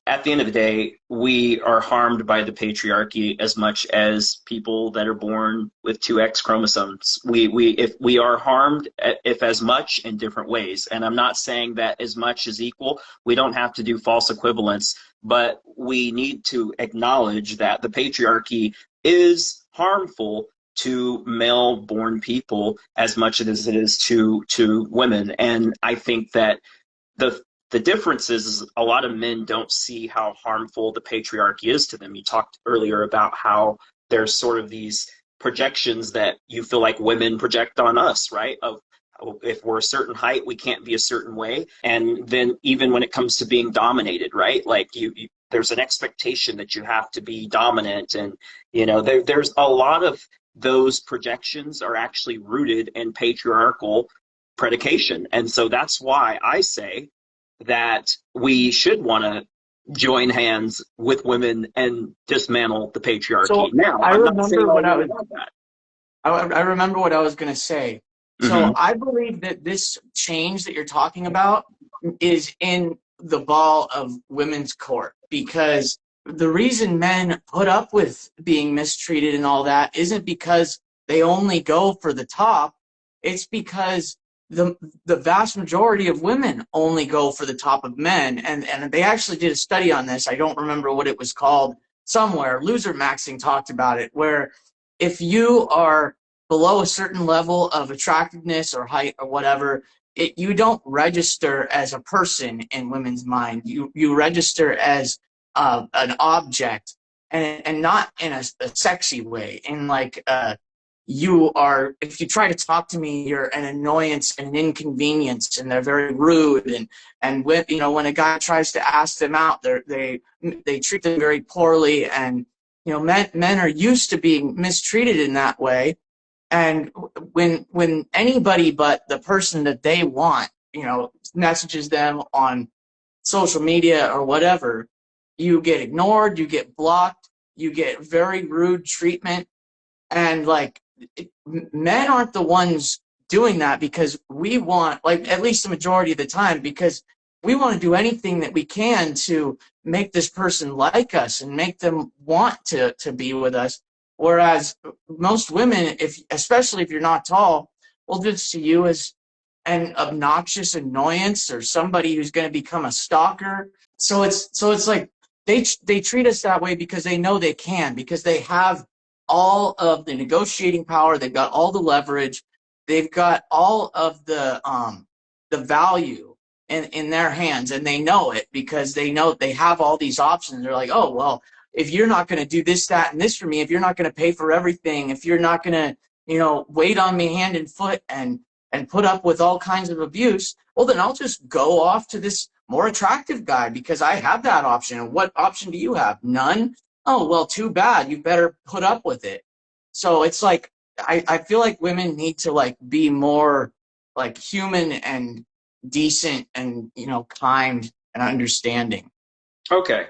at the end of the day, we are harmed by the patriarchy as much as people that are born with two X chromosomes. If we are harmed, if as much, in different ways. And I'm not saying that as much is equal. We don't have to do false equivalence, but we need to acknowledge that the patriarchy is harmful to male-born people as much as it is to women. And I think that the difference is a lot of men don't see how harmful the patriarchy is to them. You talked earlier about how there's sort of these projections that you feel like women project on us, right? Of if we're a certain height, we can't be a certain way. And then even when it comes to being dominated, right? Like there's an expectation that you have to be dominant. And, there's a lot of those projections are actually rooted in patriarchal predication. And so that's why I say that we should want to join hands with women and dismantle the patriarchy. So Now, I I'm not saying remember all what I women was. want that. I remember what I was going to say. So Mm-hmm. I believe that this change that you're talking about is in the ball of women's court, because the reason men put up with being mistreated and all that isn't because they only go for the top. It's because the vast majority of women only go for the top of men. And they actually did a study on this. I don't remember what it was called. Somewhere, Loser Maxing talked about it, where if you are below a certain level of attractiveness or height or whatever, you don't register as a person in women's mind. You register as an object, and not in a sexy way. In like you are, if you try to talk to me, you're an annoyance and an inconvenience, and they're very rude. And when when a guy tries to ask them out, they treat them very poorly. And men are used to being mistreated in that way. And when anybody but the person that they want, messages them on social media or whatever, you get ignored, you get blocked, you get very rude treatment. And like, men aren't the ones doing that because we want, like, at least the majority of the time, because we want to do anything that we can to make this person like us and make them want to be with us. Whereas most women, especially if you're not tall, will just see you as an obnoxious annoyance or somebody who's going to become a stalker. So it's like they treat us that way because they know they can, because they have all of the negotiating power, they've got all the leverage, they've got all of the value in their hands, and they know it because they know they have all these options. They're like, oh well, if you're not going to do this, that, and this for me, if you're not going to pay for everything, if you're not going to wait on me hand and foot and put up with all kinds of abuse, well then I'll just go off to this more attractive guy because I have that option. And what option do you have? None? Oh, well, too bad. You better put up with it. So it's like, I feel like women need to like be more like human and decent and, kind and understanding. Okay.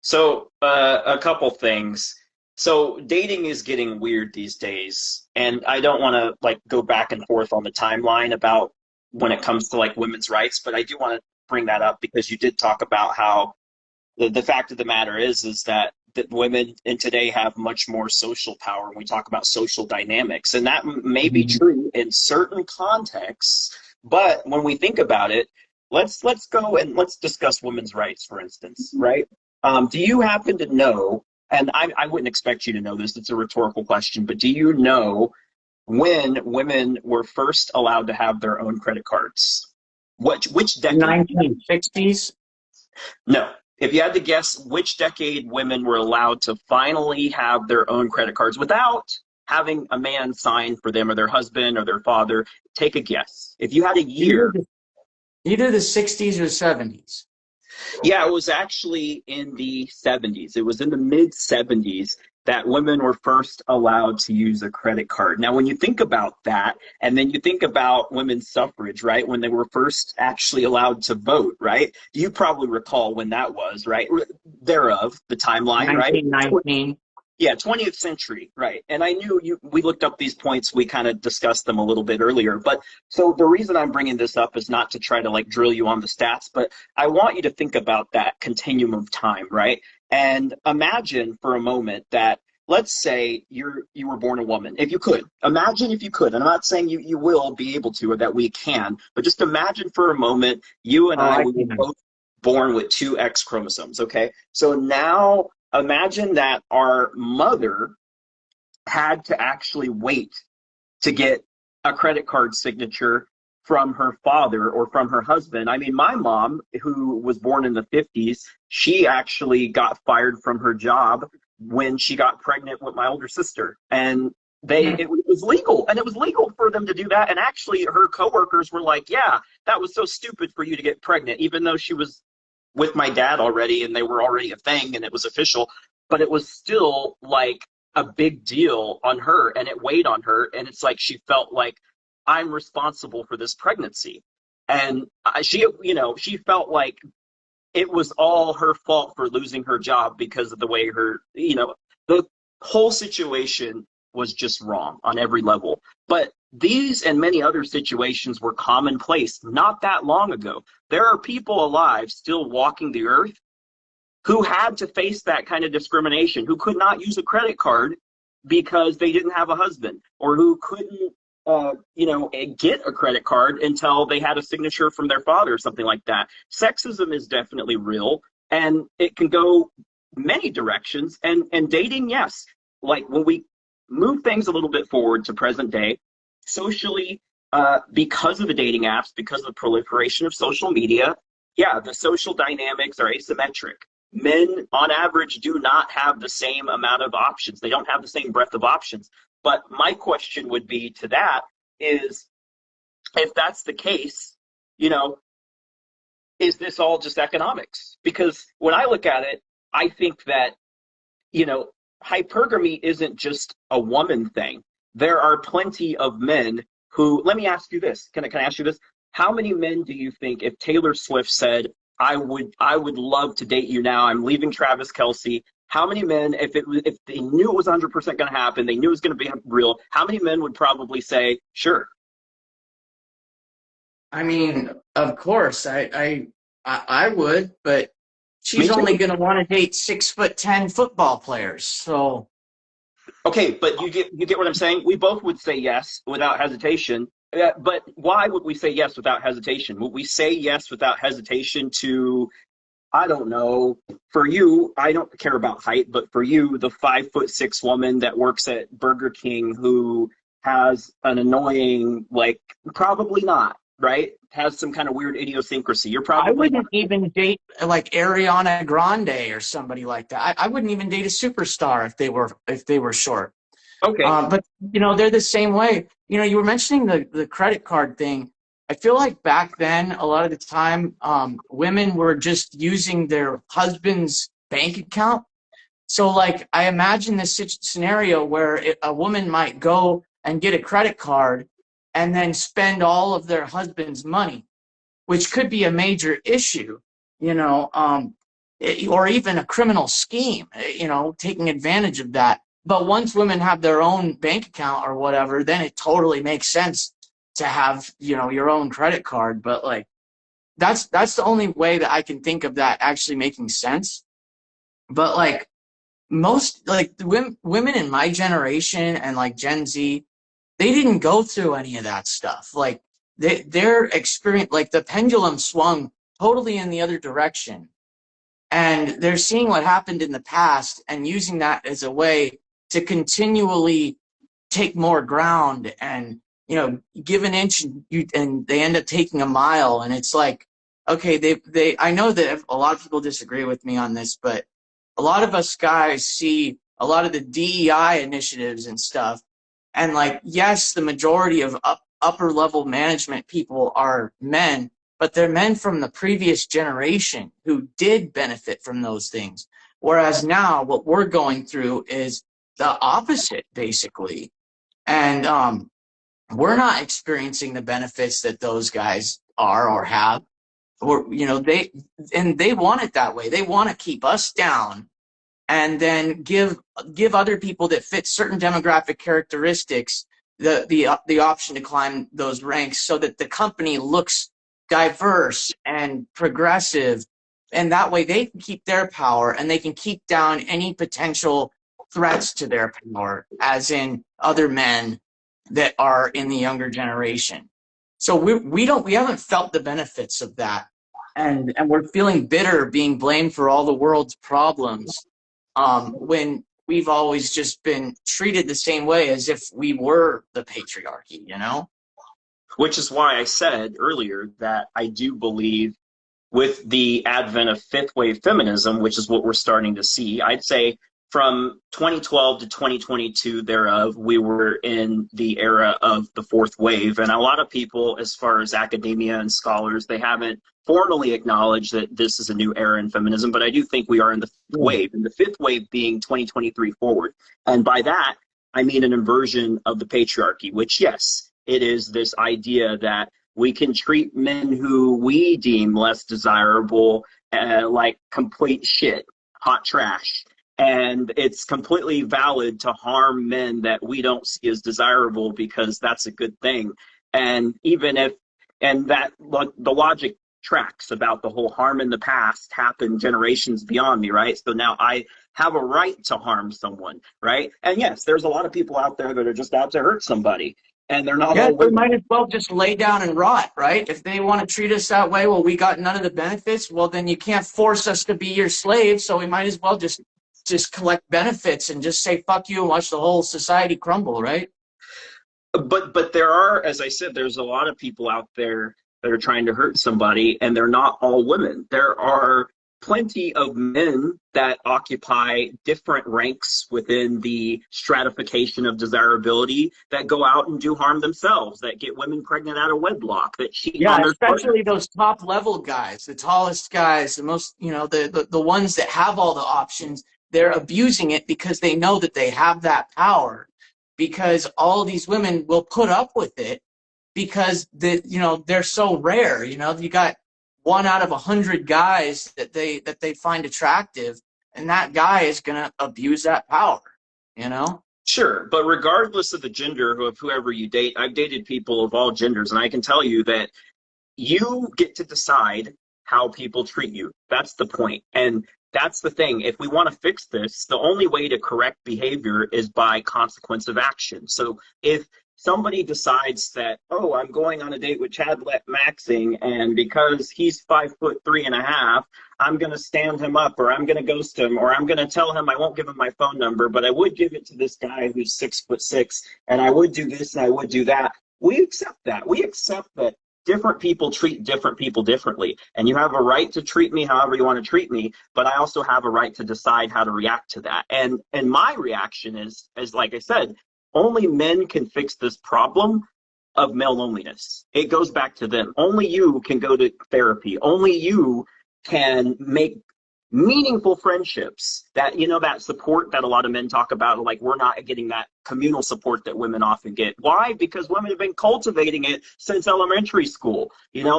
So, a couple things. So, dating is getting weird these days, and I don't want to like go back and forth on the timeline about when it comes to like women's rights, but I do want to bring that up because you did talk about how the fact of the matter is that women in today have much more social power when we talk about social dynamics, and that may be true in certain contexts. But when we think about it, let's go and let's discuss women's rights, for instance, right? Do you happen to know? And I wouldn't expect you to know this; it's a rhetorical question. But do you know when women were first allowed to have their own credit cards? Which decade? 1960s. No. If you had to guess which decade women were allowed to finally have their own credit cards without having a man sign for them or their husband or their father, take a guess. If you had a year. Either the 60s or 70s. Yeah, it was actually in the 70s. It was in the mid 70s that women were first allowed to use a credit card. Now, when you think about that, and then you think about women's suffrage, right, when they were first actually allowed to vote, right? You probably recall when that was, right? Thereof, the timeline, right? 1919. Yeah, 20th century, right. And I knew we looked up these points, we kind of discussed them a little bit earlier. But so the reason I'm bringing this up is not to try to like drill you on the stats, but I want you to think about that continuum of time, right? And imagine for a moment that, let's say you were born a woman. If you could, imagine if you could. And I'm not saying you will be able to or that we can, but just imagine for a moment you and I were both born with two X chromosomes, okay? So now imagine that our mother had to actually wait to get a credit card signature from her father or from her husband. I mean, my mom, who was born in the 50s, she actually got fired from her job when she got pregnant with my older sister. And it was legal, and it was legal for them to do that. And actually her coworkers were like, yeah, that was so stupid for you to get pregnant, even though she was with my dad already and they were already a thing and it was official, but it was still like a big deal on her, and it weighed on her. And it's like she felt like, I'm responsible for this pregnancy. And she felt like it was all her fault for losing her job because of the way the whole situation was just wrong on every level. But these and many other situations were commonplace not that long ago. There are people alive still walking the earth who had to face that kind of discrimination, who could not use a credit card because they didn't have a husband, or who couldn't, get a credit card until they had a signature from their father or something like that. Sexism is definitely real, and it can go many directions. And dating, yes, like when we move things a little bit forward to present day, socially, because of the dating apps, because of the proliferation of social media, yeah, the social dynamics are asymmetric. Men, on average, do not have the same amount of options. They don't have the same breadth of options. But my question would be to that is, if that's the case, you know, is this all just economics? Because when I look at it, I think that, you know, hypergamy isn't just a woman thing. There are plenty of men who, let me ask you this. Can I ask you this? How many men do you think, if Taylor Swift said, I would love to date you now, I'm leaving Travis Kelce, how many men, if they knew it was 100% going to happen, they knew it was going to be real, how many men would probably say, sure? I mean, of course, I would, but Me she's only too. going to want to date 6'10" football players. So Okay, but you get what I'm saying? We both would say yes without hesitation. But why would we say yes without hesitation? Would we say yes without hesitation to, I don't know, for you, I don't care about height, but for you, the 5'6" woman that works at Burger King who has an annoying, like, probably not, right? Has some kind of weird idiosyncrasy. You're I probably not. wouldn't even date like Ariana Grande or somebody like that. I wouldn't even date a superstar if they were short. Okay. But they're the same way. You were mentioning the credit card thing. I feel like back then, a lot of the time, women were just using their husband's bank account. So, like, I imagine this scenario where a woman might go and get a credit card and then spend all of their husband's money, which could be a major issue, you know, or even a criminal scheme, taking advantage of that. But once women have their own bank account or whatever, then it totally makes sense to have, your own credit card. But like, that's the only way that I can think of that actually making sense. But like most, like the women in my generation and like Gen Z, they didn't go through any of that stuff. Like their experience, like the pendulum swung totally in the other direction, and they're seeing what happened in the past and using that as a way to continually take more ground and give an inch and they end up taking a mile. And it's like, okay, they I know that a lot of people disagree with me on this, but a lot of us guys see a lot of the DEI initiatives and stuff, and like, yes, the majority of upper level management people are men, but they're men from the previous generation who did benefit from those things. Whereas now what we're going through is the opposite, basically. And we're not experiencing the benefits that those guys are or have. Or, they want it that way. They want to keep us down and then give other people that fit certain demographic characteristics the option to climb those ranks so that the company looks diverse and progressive, and that way they can keep their power and they can keep down any potential threats to their power, as in other men that are in the younger generation. So we haven't felt the benefits of that, and we're feeling bitter, being blamed for all the world's problems, when we've always just been treated the same way as if we were the patriarchy. Which is why I said earlier that I do believe with the advent of fifth wave feminism, which is what we're starting to see, I'd say from 2012 to 2022 thereof, we were in the era of the fourth wave. And a lot of people, as far as academia and scholars, they haven't formally acknowledged that this is a new era in feminism, but I do think we are in the fifth wave, and the fifth wave being 2023 forward. And by that, I mean an inversion of the patriarchy, which, yes, it is this idea that we can treat men who we deem less desirable like complete shit, hot trash. And it's completely valid to harm men that we don't see as desirable because that's a good thing. And even if, and that the logic tracks about the whole harm in the past happened generations beyond me, right? So now I have a right to harm someone, right? And yes, there's a lot of people out there that are just out to hurt somebody, and they're not Yeah, all they might women. as well just lay down and rot, right? If they want to treat us that way, well, we got none of the benefits. Well, then you can't force us to be your slave, so we might as well just collect benefits and just say fuck you and watch the whole society crumble, right? But there are, as I said, there's a lot of people out there that are trying to hurt somebody, and they're not all women. There are plenty of men that occupy different ranks within the stratification of desirability that go out and do harm themselves, that get women pregnant out of wedlock, that cheat Yeah, on their partner. especially those top level guys, the tallest guys, the most, the ones that have all the options, they're abusing it because they know that they have that power. Because all these women will put up with it because they're so rare. You got one out of 100 guys that they find attractive, and that guy is gonna abuse that power. You know. Sure, but regardless of the gender of whoever you date, I've dated people of all genders, and I can tell you that you get to decide how people treat you. That's the point. And that's the thing. If we want to fix this, the only way to correct behavior is by consequence of action. So if somebody decides that, oh, I'm going on a date with Chad Maxing, and because he's 5'3.5", I'm going to stand him up, or I'm going to ghost him, or I'm going to tell him I won't give him my phone number, but I would give it to this guy who's 6'6", and I would do this and I would do that. We accept that. We accept that different people treat different people differently, and you have a right to treat me however you want to treat me, but I also have a right to decide how to react to that. And my reaction is like I said, only men can fix this problem of male loneliness. It goes back to them. Only you can go to therapy. Only you can make meaningful friendships, that that support that a lot of men talk about, like we're not getting that communal support that women often get. Why? Because women have been cultivating it since elementary school.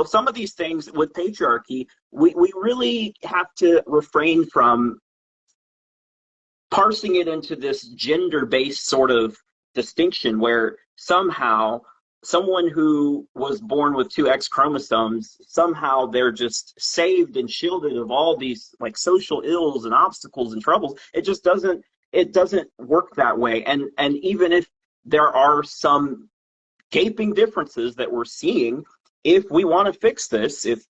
Some of these things with patriarchy, we really have to refrain from parsing it into this gender-based sort of distinction where somehow someone who was born with two X chromosomes, somehow they're just saved and shielded of all these like social ills and obstacles and troubles. It doesn't work that way. And even if there are some gaping differences that we're seeing, if we want to fix this, if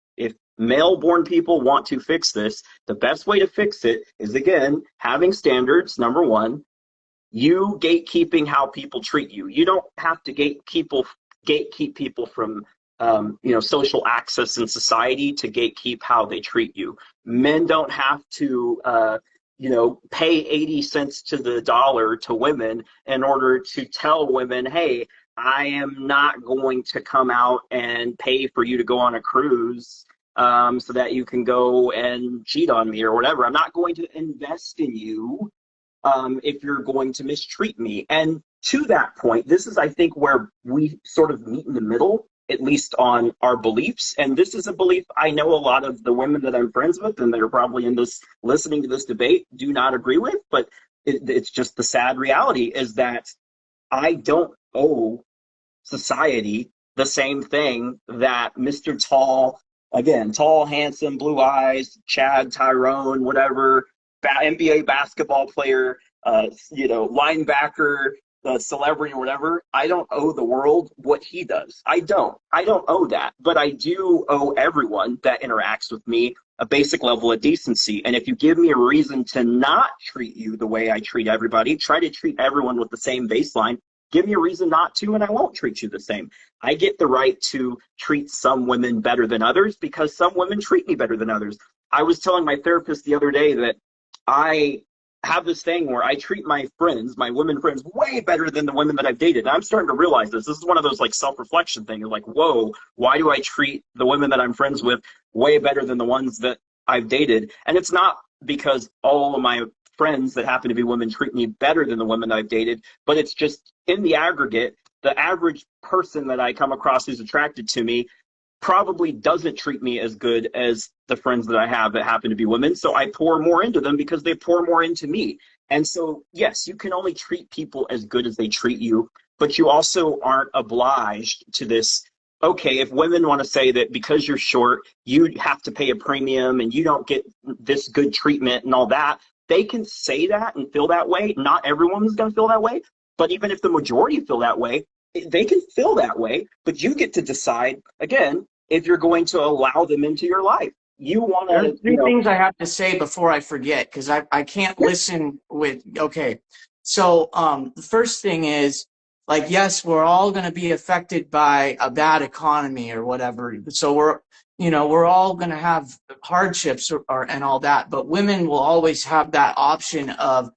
male born people want to fix this, the best way to fix it is, again, having standards. Number one, you gatekeeping how people treat you. You don't have to gatekeep people from social access in society to gatekeep how they treat you. Men don't have to pay 80 cents to the dollar to women in order to tell women, hey, I am not going to come out and pay for you to go on a cruise so that you can go and cheat on me or whatever. I'm not going to invest in you if you're going to mistreat me. And to that point, this is, I think, where we sort of meet in the middle, at least on our beliefs. And this is a belief I know a lot of the women that I'm friends with and that are probably listening to this debate do not agree with, but it's just the sad reality is that I don't owe society the same thing that Mr. Tall, again, tall, handsome, blue eyes, Chad, Tyrone, whatever, NBA basketball player, linebacker, celebrity, or whatever. I don't owe the world what he does. I don't owe that, but I do owe everyone that interacts with me a basic level of decency. And if you give me a reason to not treat you the way I treat everybody, try to treat everyone with the same baseline, give me a reason not to, and I won't treat you the same. I get the right to treat some women better than others because some women treat me better than others. I was telling my therapist the other day that I have this thing where I treat my friends, my women friends, way better than the women that I've dated. And I'm starting to realize this. This is one of those like self-reflection things. Like, whoa, why do I treat the women that I'm friends with way better than the ones that I've dated? And it's not because all of my friends that happen to be women treat me better than the women I've dated, but it's just in the aggregate, the average person that I come across who's attracted to me probably doesn't treat me as good as the friends that I have that happen to be women. So I pour more into them because they pour more into me. And so, yes, you can only treat people as good as they treat you, but you also aren't obliged to this. Okay, if women want to say that because you're short, you have to pay a premium and you don't get this good treatment and all that, they can say that and feel that way. Not everyone's going to feel that way, but even if the majority feel that way, they can feel that way, but you get to decide, again, if you're going to allow them into your life. You want There's to, three things I have to say before I forget, because I can't listen with, okay. So the first thing is, like, yes, we're all going to be affected by a bad economy or whatever. So we're all going to have hardships and all that, but women will always have that option of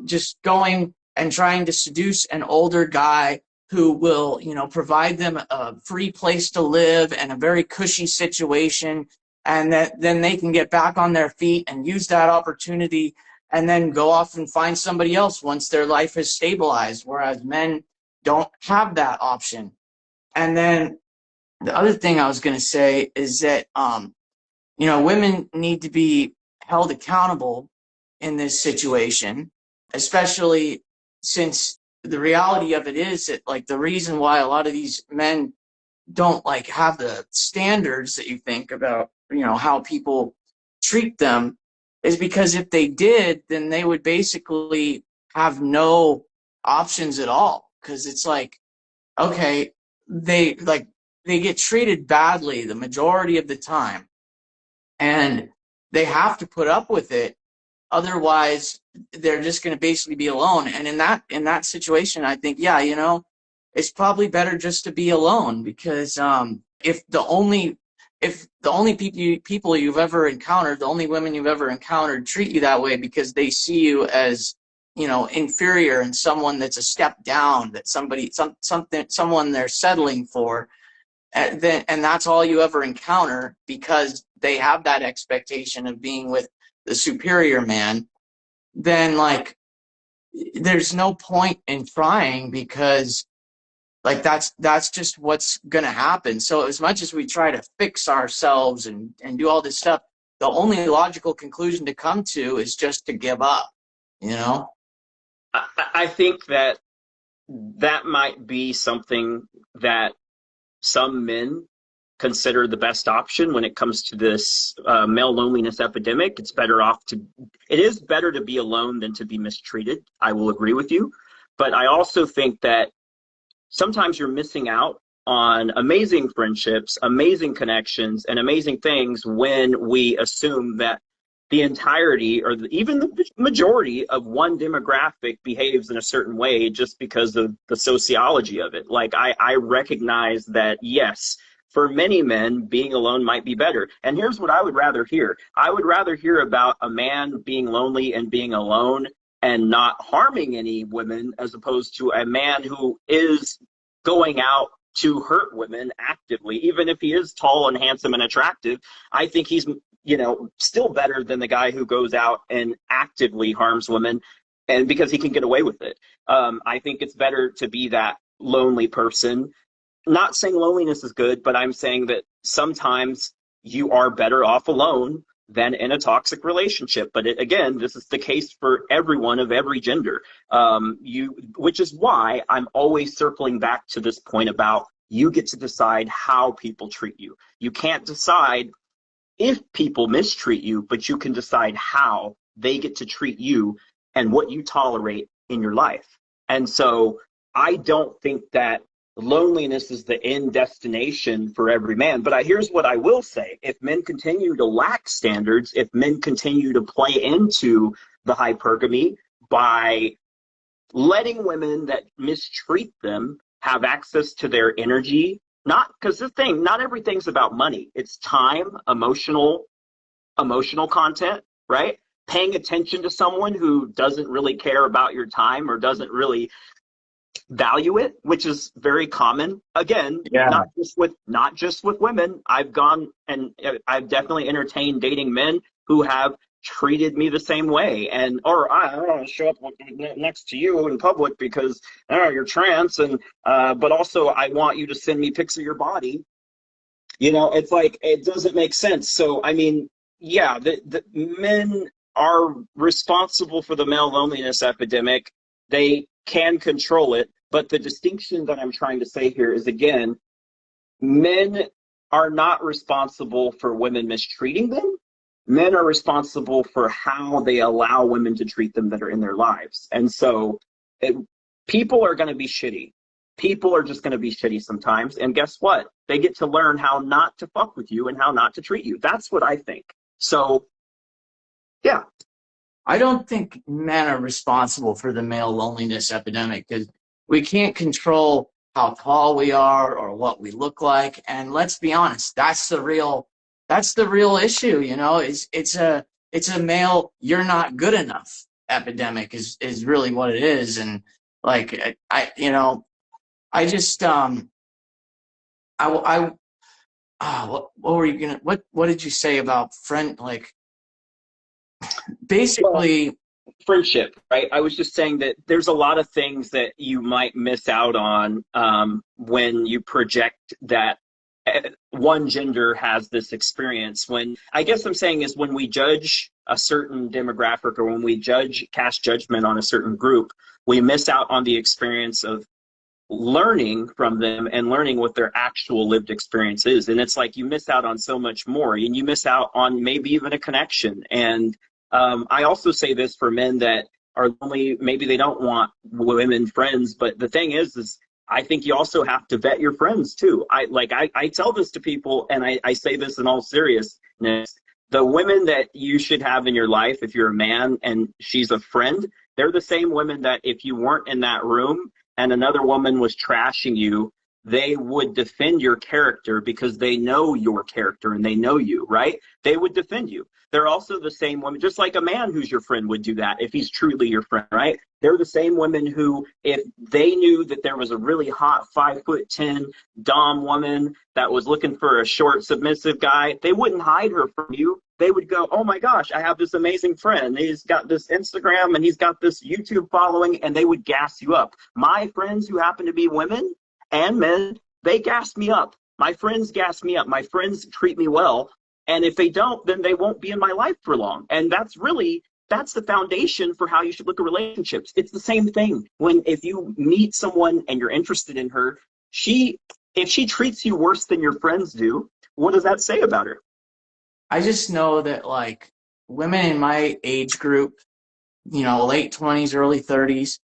just going and trying to seduce an older guy who will, provide them a free place to live and a very cushy situation, and then they can get back on their feet and use that opportunity and then go off and find somebody else once their life is stabilized, whereas men don't have that option. And then the other thing I was going to say is that, women need to be held accountable in this situation, especially since the reality of it is that, like, the reason why a lot of these men don't, like, have the standards that you think about, how people treat them, is because if they did, then they would basically have no options at all. Because it's like, okay, they get treated badly the majority of the time, and they have to put up with it. Otherwise, they're just going to basically be alone. And in that situation, I think, yeah, it's probably better just to be alone, because if the only people you've ever encountered, the only women you've ever encountered treat you that way because they see you as, inferior and someone that's a step down, that someone they're settling for, and that's all you ever encounter because they have that expectation of being with the superior man, then, like, there's no point in trying, because, like, that's just what's gonna happen. So as much as we try to fix ourselves and do all this stuff, the only logical conclusion to come to is just to give up, you know? I think that that might be something that some men consider the best option when it comes to this male loneliness epidemic. It is better to be alone than to be mistreated. I will agree with you. But I also think that sometimes you're missing out on amazing friendships, amazing connections, and amazing things when we assume that the entirety or even the majority of one demographic behaves in a certain way just because of the sociology of it. Like, I recognize that, yes, for many men, being alone might be better. And here's what I would rather hear. I would rather hear about a man being lonely and being alone and not harming any women, as opposed to a man who is going out to hurt women actively. Even if he is tall and handsome and attractive, I think he's, still better than the guy who goes out and actively harms women, and because he can get away with it. I think it's better to be that lonely person. Not saying loneliness is good, but I'm saying that sometimes you are better off alone than in a toxic relationship. But again, this is the case for everyone of every gender. Which is why I'm always circling back to this point about you get to decide how people treat you. You can't decide if people mistreat you, but you can decide how they get to treat you and what you tolerate in your life. And so I don't think that loneliness is the end destination for every man. But here's what I will say. If men continue to lack standards, if men continue to play into the hypergamy by letting women that mistreat them have access to their energy, not because not everything's about money. It's time, emotional content, right? Paying attention to someone who doesn't really care about your time or doesn't really value it, which is very common. Again, Yeah. not just with women. I've gone and I've definitely entertained dating men who have treated me the same way, or I don't want to show up next to you in public because you're trans, and but also I want you to send me pics of your body. You know, it's like it doesn't make sense. So, I mean, yeah, the men are responsible for the male loneliness epidemic. They can control it, but the distinction that I'm trying to say here is again, men are not responsible for women mistreating them. Men are responsible for how they allow women to treat them that are in their lives. And so it, people are going to be shitty. People are just going to be shitty sometimes. And guess what? They get to learn how not to fuck with you and how not to treat you. That's what I think. So, yeah. I don't think men are responsible for the male loneliness epidemic because we can't control how tall we are or what we look like. And let's be honest, that's the real issue, you know, it's a male you're not good enough epidemic is really what it is. And like you know, I just I what were you gonna what did you say about friend like Well, basically friendship, right? I was just saying that there's a lot of things that you might miss out on when you project that one gender has this experience. When I guess I'm saying is when we judge a certain demographic or when we cast judgment on a certain group, we miss out on the experience of learning from them and learning what their actual lived experience is. And it's like you miss out on so much more and you miss out on maybe even a connection. And I also say this for men that are lonely, maybe they don't want women friends, but the thing is I think you also have to vet your friends too. I tell this to people and I say this in all seriousness. The women that you should have in your life, if you're a man and she's a friend, they're the same women that if you weren't in that room and another woman was trashing you, they would defend your character because they know your character and they know you, right? They would defend you. They're also the same women, just like a man who's your friend would do that if he's truly your friend, right? They're the same women who, if they knew that there was a really hot 5'10" Dom woman that was looking for a short, submissive guy, they wouldn't hide her from you. They would go, oh my gosh, I have this amazing friend. He's got this Instagram and he's got this YouTube following, and they would gas you up. My friends who happen to be women and men, they gas me up. My friends gas me up. My friends treat me well. And if they don't, then they won't be in my life for long. And that's the foundation for how you should look at relationships. It's the same thing. When if you meet someone and you're interested in her, if she treats you worse than your friends do, what does that say about her? I just know that like women in my age group, you know, late 20s, early 30s,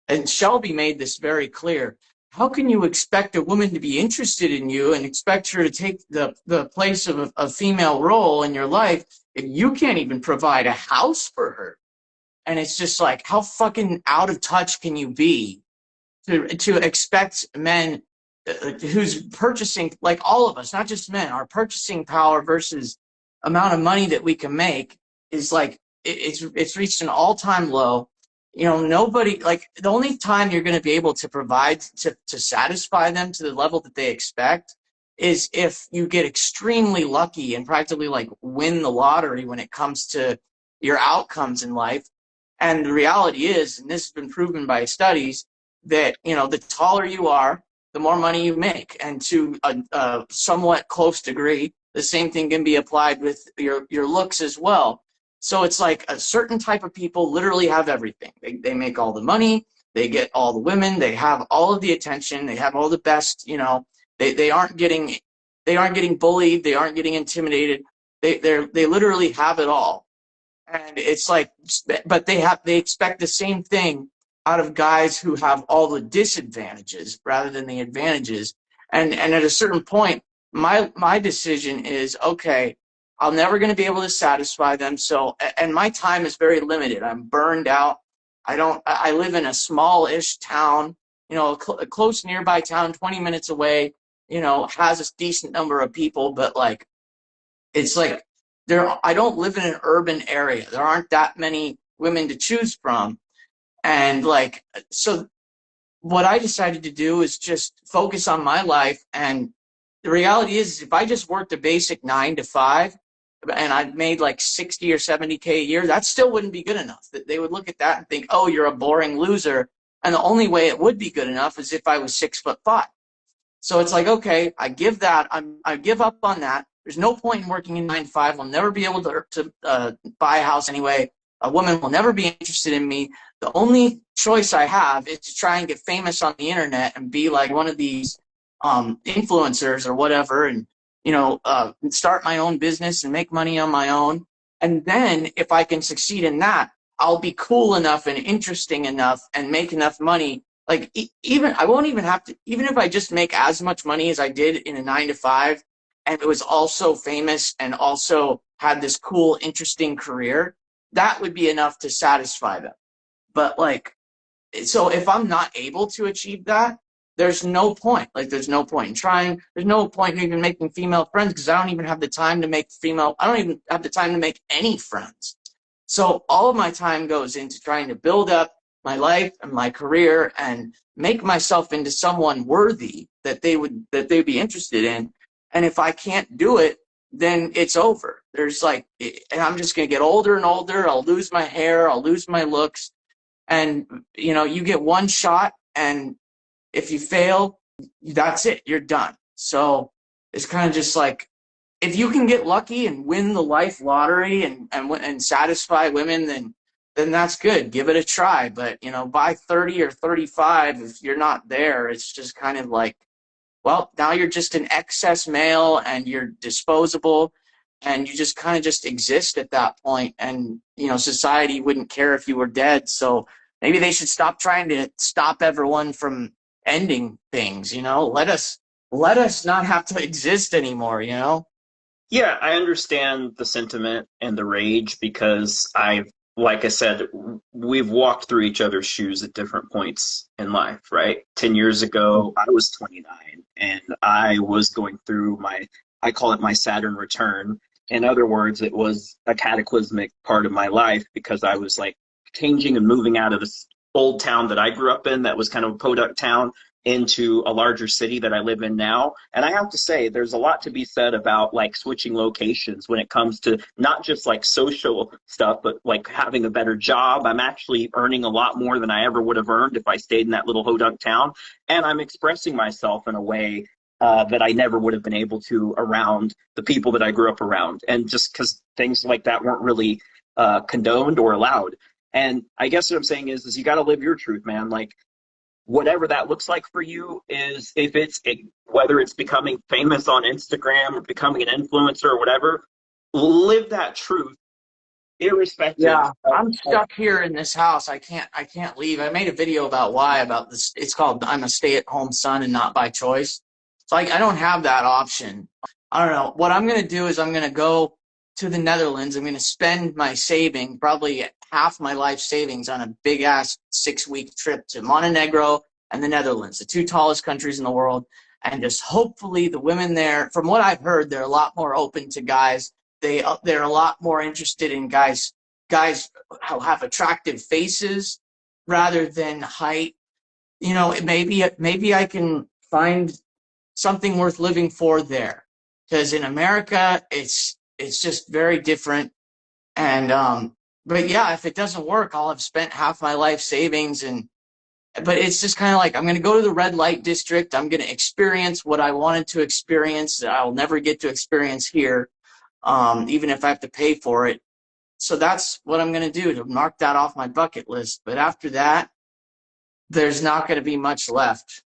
and Shelby made this very clear. How can you expect a woman to be interested in you and expect her to take the place of a female role in your life if you can't even provide a house for her? And it's just like, how fucking out of touch can you be to expect men who's purchasing, like all of us, not just men, our purchasing power versus amount of money that we can make is like it's reached an all-time low. You know, nobody, like the only time you're going to be able to provide to satisfy them to the level that they expect is if you get extremely lucky and practically like win the lottery when it comes to your outcomes in life. And the reality is, and this has been proven by studies, that, you know, the taller you are, the more money you make. And to a somewhat close degree, the same thing can be applied with your looks as well. So it's like a certain type of people literally have everything. They make all the money, they get all the women, they have all of the attention, they have all the best, you know, they aren't getting bullied, they aren't getting intimidated. They literally have it all. And it's like, but they expect the same thing out of guys who have all the disadvantages rather than the advantages. And at a certain point, my decision is, okay, I'm never going to be able to satisfy them. So, and my time is very limited. I'm burned out. I live in a small-ish town, you know, a close nearby town, 20 minutes away, you know, has a decent number of people, but like, it's like I don't live in an urban area. There aren't that many women to choose from. And like, so what I decided to do is just focus on my life. And the reality is if I just worked a basic 9 to 5 and I made like 60 or 70K a year, that still wouldn't be good enough. They would look at that and think, oh, you're a boring loser. And the only way it would be good enough is if I was 6'5". So it's like, okay, I give up on that. There's no point in working in 9 to 5. I'll never be able to buy a house anyway. A woman will never be interested in me. The only choice I have is to try and get famous on the internet and be like one of these influencers or whatever, and start my own business and make money on my own. And then if I can succeed in that, I'll be cool enough and interesting enough and make enough money. Like even I won't even have to, even if I just make as much money as I did in a 9 to 5, and it was also famous and also had this cool, interesting career, that would be enough to satisfy them. But like, so if I'm not able to achieve that, there's no point. Like, there's no point in trying. There's no point in even making female friends because I don't even have the time to make female. I don't even have the time to make any friends. So all of my time goes into trying to build up my life and my career and make myself into someone worthy that they'd be interested in. And if I can't do it, then it's over. There's like, and I'm just gonna get older and older. I'll lose my hair. I'll lose my looks. And you get one shot, and if you fail, that's it. You're done. So it's kind of just like, if you can get lucky and win the life lottery and satisfy women, then that's good. Give it a try. But by 30 or 35, if you're not there, it's just kind of like, well, now you're just an excess male and you're disposable, and you just kind of just exist at that point. And society wouldn't care if you were dead. So maybe they should stop trying to stop everyone from ending things. Let us not have to exist anymore. Yeah, I understand the sentiment and the rage because like I said, we've walked through each other's shoes at different points in life, right? 10 years ago, I was 29 and I was going through I call it my Saturn return. In other words, it was a cataclysmic part of my life because I was like changing and moving out of this old town that I grew up in that was kind of a podunk town into a larger city that I live in now. And I have to say, there's a lot to be said about like switching locations when it comes to not just like social stuff, but like having a better job. I'm actually earning a lot more than I ever would have earned if I stayed in that little hodunk town. And I'm expressing myself in a way that I never would have been able to around the people that I grew up around. And just because things like that weren't really condoned or allowed. And I guess what I'm saying is you got to live your truth, man. Like, whatever that looks like for you is if whether it's becoming famous on Instagram or becoming an influencer or whatever, live that truth irrespective Yeah, I'm of. stuck here in this house. I can't leave. I made a video about this. It's called I'm a stay-at-home son and not by choice. So I don't have that option. I don't know. What I'm gonna do is I'm gonna go to the Netherlands. I'm gonna spend my saving, probably half my life savings, on a big ass 6-week trip to Montenegro and the Netherlands, the two tallest countries in the world. And just hopefully the women there, from what I've heard, they're a lot more open to guys. They're a lot more interested in guys who have attractive faces rather than height. Maybe I can find something worth living for there, because in America it's just very different. And but yeah, if it doesn't work, I'll have spent half my life savings. And but it's just kind of like, I'm going to go to the red light district. I'm going to experience what I wanted to experience that I'll never get to experience here, even if I have to pay for it. So that's what I'm going to do to mark that off my bucket list. But after that, there's not going to be much left.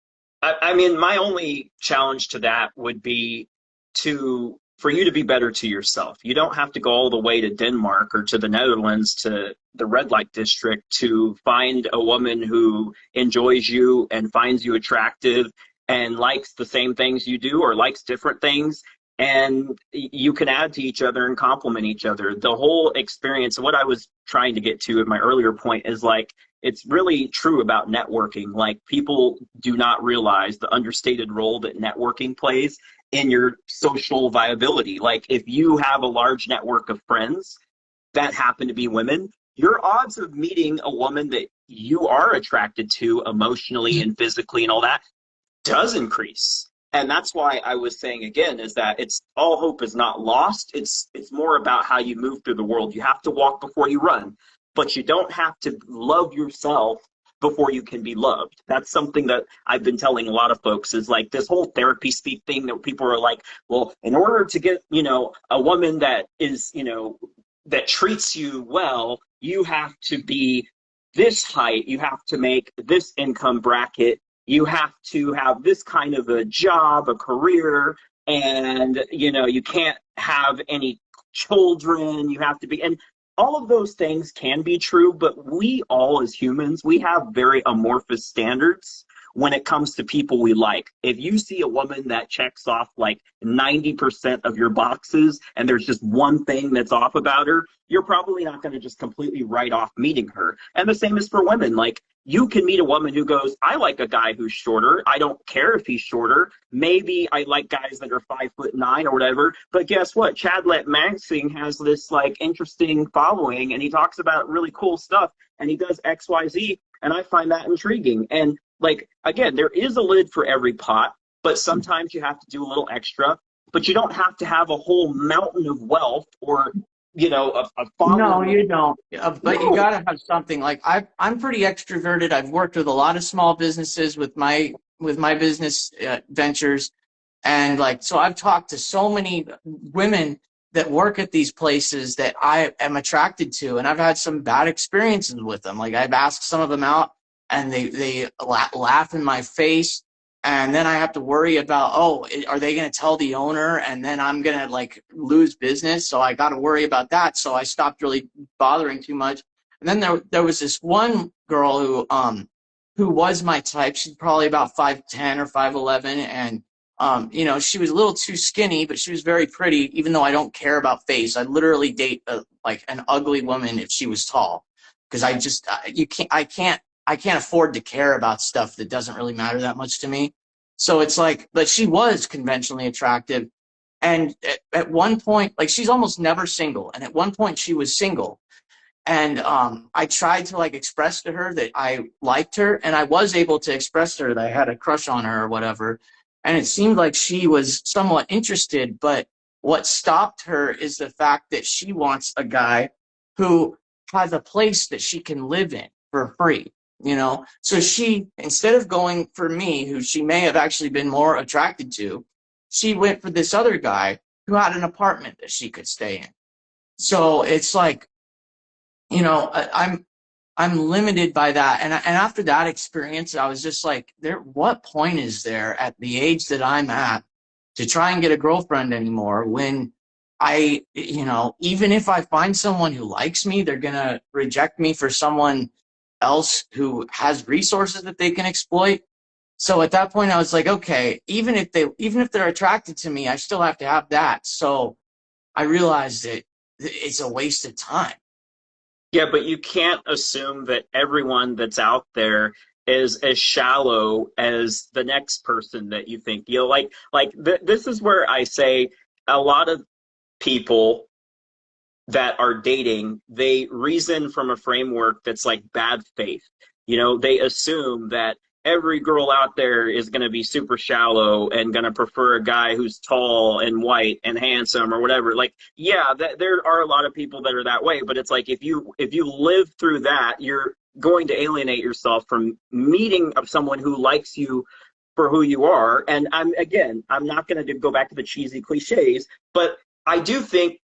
I mean, my only challenge to that would be for you to be better to yourself. You don't have to go all the way to Denmark or to the Netherlands to the red light district to find a woman who enjoys you and finds you attractive and likes the same things you do or likes different things. And you can add to each other and complement each other. The whole experience, what I was trying to get to at my earlier point is like, it's really true about networking. Like, people do not realize the understated role that networking plays in your social viability. Like, if you have a large network of friends that happen to be women, your odds of meeting a woman that you are attracted to emotionally and physically and all that does increase. And that's why I was saying again is that it's all hope is not lost. It's more about how you move through the world. You have to walk before you run, but you don't have to love yourself before you can be loved. That's something that I've been telling a lot of folks is like this whole therapy speak thing that people are like, well, in order to get, a woman that is, that treats you well, you have to be this height, you have to make this income bracket, you have to have this kind of a job, a career, and you can't have any children, you have to be, and all of those things can be true, but we all as humans, we have very amorphous standards when it comes to people we like. If you see a woman that checks off like 90% of your boxes and there's just one thing that's off about her, you're probably not going to just completely write off meeting her. And the same is for women. Like, you can meet a woman who goes, I like a guy who's shorter. I don't care if he's shorter. Maybe I like guys that are 5'9" or whatever. But guess what? Chadlet Mansing has this like interesting following, and he talks about really cool stuff, and he does XYZ, and I find that intriguing. And like, again, there is a lid for every pot, but sometimes you have to do a little extra. But you don't have to have a whole mountain of wealth or a following. No, you don't. But No. you got to have something. Like I'm pretty extroverted. I've worked with a lot of small businesses with my business ventures, and like so I've talked to so many women that work at these places that I am attracted to, and I've had some bad experiences with them. Like I've asked some of them out, and they laugh in my face. And then I have to worry about, oh, are they going to tell the owner? And then I'm going to like lose business. So I got to worry about that. So I stopped really bothering too much. And then there was this one girl who was my type. She's probably about 5'10" or 5'11". And, she was a little too skinny, but she was very pretty, even though I don't care about face. I'd literally date like an ugly woman if she was tall. Because I can't afford to care about stuff that doesn't really matter that much to me. So it's like, but she was conventionally attractive. And at one point, like she's almost never single. And at one point she was single. And I tried to like express to her that I liked her. And I was able to express to her that I had a crush on her or whatever. And it seemed like she was somewhat interested. But what stopped her is the fact that she wants a guy who has a place that she can live in for free. So she, instead of going for me, who she may have actually been more attracted to, she went for this other guy who had an apartment that she could stay in. So it's like, I'm limited by that. And after that experience, I was just like, what point is there at the age that I'm at to try and get a girlfriend anymore when even if I find someone who likes me, they're going to reject me for someone else who has resources that they can exploit. So at that point I was like, okay, even if they're attracted to me, I still have to have that. So I realized that it's a waste of time. Yeah, but you can't assume that everyone that's out there is as shallow as the next person that you think. This is where I say a lot of people that are dating, they reason from a framework that's like bad faith. They assume that every girl out there is going to be super shallow and going to prefer a guy who's tall and white and handsome or whatever. Like, yeah, there are a lot of people that are that way, but it's like if you live through that, you're going to alienate yourself from meeting someone who likes you for who you are. And I'm not going to go back to the cheesy cliches, but I do think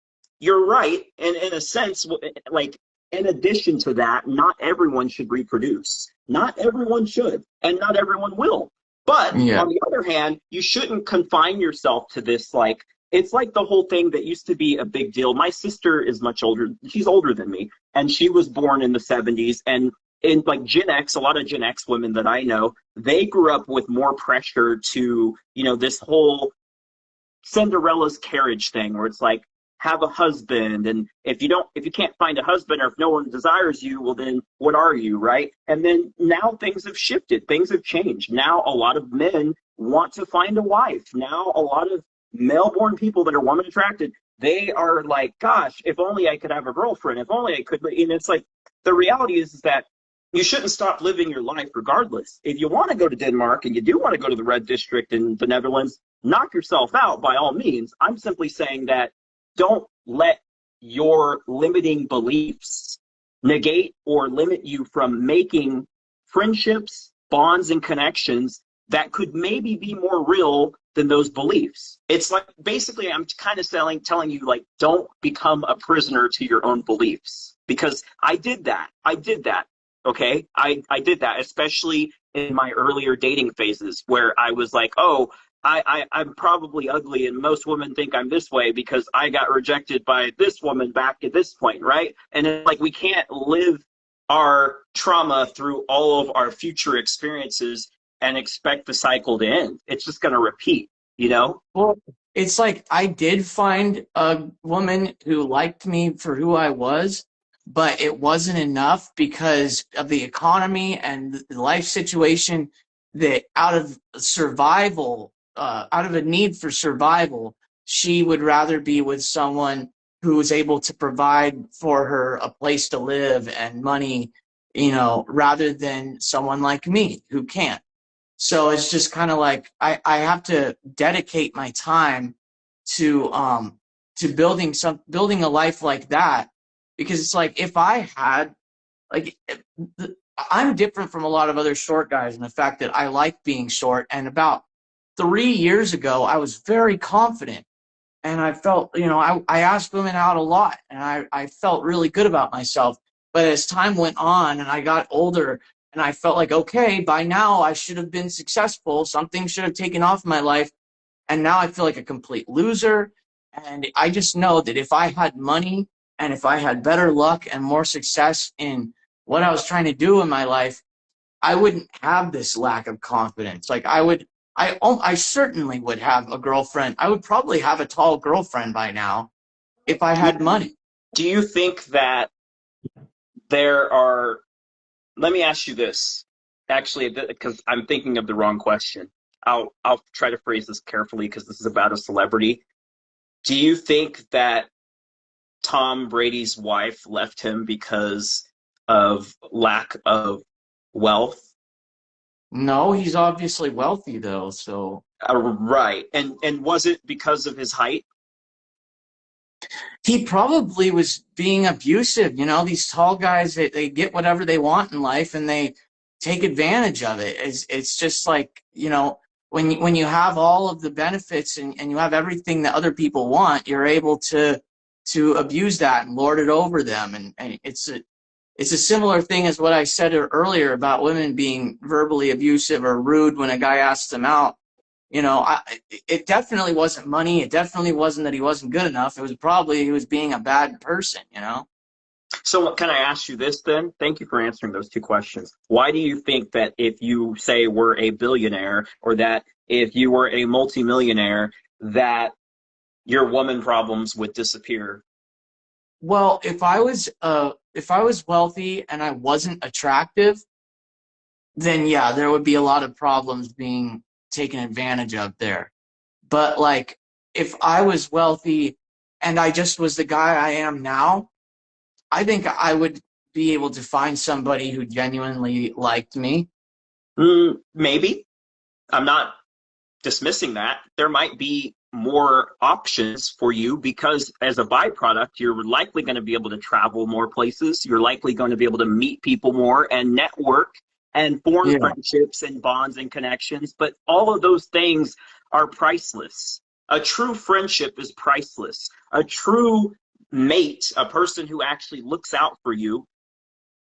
you're right. And in a sense, like, in addition to that, not everyone should reproduce. Not everyone should, and not everyone will. But Yeah. on the other hand, you shouldn't confine yourself to this. Like, it's like the whole thing that used to be a big deal. My sister is much older. She's older than me, and she was born in the 70s. And in like Gen X, a lot of Gen X women that I know, they grew up with more pressure to, this whole Cinderella's carriage thing where it's like, have a husband, and if you can't find a husband, or if no one desires you, well then what are you, right? And then now things have shifted, things have changed. Now a lot of men want to find a wife. Now a lot of male-born people that are woman attracted, they are like, gosh, if only I could have a girlfriend, if only I could. And it's like, the reality is that you shouldn't stop living your life regardless. If you want to go to Denmark and you do want to go to the Red District in the Netherlands, knock yourself out by all means. I'm simply saying that don't let your limiting beliefs negate or limit you from making friendships, bonds, and connections that could maybe be more real than those beliefs. It's like basically I'm kind of telling you like don't become a prisoner to your own beliefs because I did that. I did that. Okay. I did that, especially in my earlier dating phases where I was like, oh, I'm probably ugly and most women think I'm this way because I got rejected by this woman back at this point, right? And it's like we can't live our trauma through all of our future experiences and expect the cycle to end. It's just going to repeat, you know? Well, it's like I did find a woman who liked me for who I was, but it wasn't enough because of the economy and the life situation. That out of survival, out of a need for survival, she would rather be with someone who was able to provide for her a place to live and money, rather than someone like me who can't. So it's just kind of like I have to dedicate my time to building a life like that, because it's like if I had like I'm different from a lot of other short guys in the fact that I like being short. And about 3 years ago I was very confident, and I felt, I asked women out a lot, and I felt really good about myself. But as time went on and I got older, and I felt like, okay, by now I should have been successful. Something should have taken off in my life. And now I feel like a complete loser. And I just know that if I had money and if I had better luck and more success in what I was trying to do in my life, I wouldn't have this lack of confidence. Like I certainly would have a girlfriend. I would probably have a tall girlfriend by now if I Do you, had money. do you think that there are, let me ask you this, actually, because I'm thinking of the wrong question. I'll try to phrase this carefully because this is about a celebrity. Do you think that Tom Brady's wife left him because of lack of wealth? No, he's obviously wealthy though, so Right. And was it because of his height? he probably was being abusive. These tall guys, they get whatever they want in life and they take advantage of it. It's just like, when you have all of the benefits and you have everything that other people want, you're able to abuse that and lord it over them. And it's a similar thing as what I said earlier about women being verbally abusive or rude when a guy asks them out. It definitely wasn't money. It definitely wasn't that he wasn't good enough. It was probably he was being a bad person. So can I ask you this then? Thank you for answering those two questions. Why do you think that if you say were a billionaire or that if you were a multimillionaire, that your woman problems would disappear? Well, if I was wealthy and I wasn't attractive, then yeah, there would be a lot of problems being taken advantage of there. But like if I was wealthy and I just was the guy I am now, I think I would be able to find somebody who genuinely liked me. Maybe. I'm not dismissing that. There might be more options for you because as a byproduct, you're likely going to be able to travel more places. You're likely going to be able to meet people more and network and form Yeah. friendships and bonds and connections. But all of those things are priceless. A true friendship is priceless. A true mate, a person who actually looks out for you,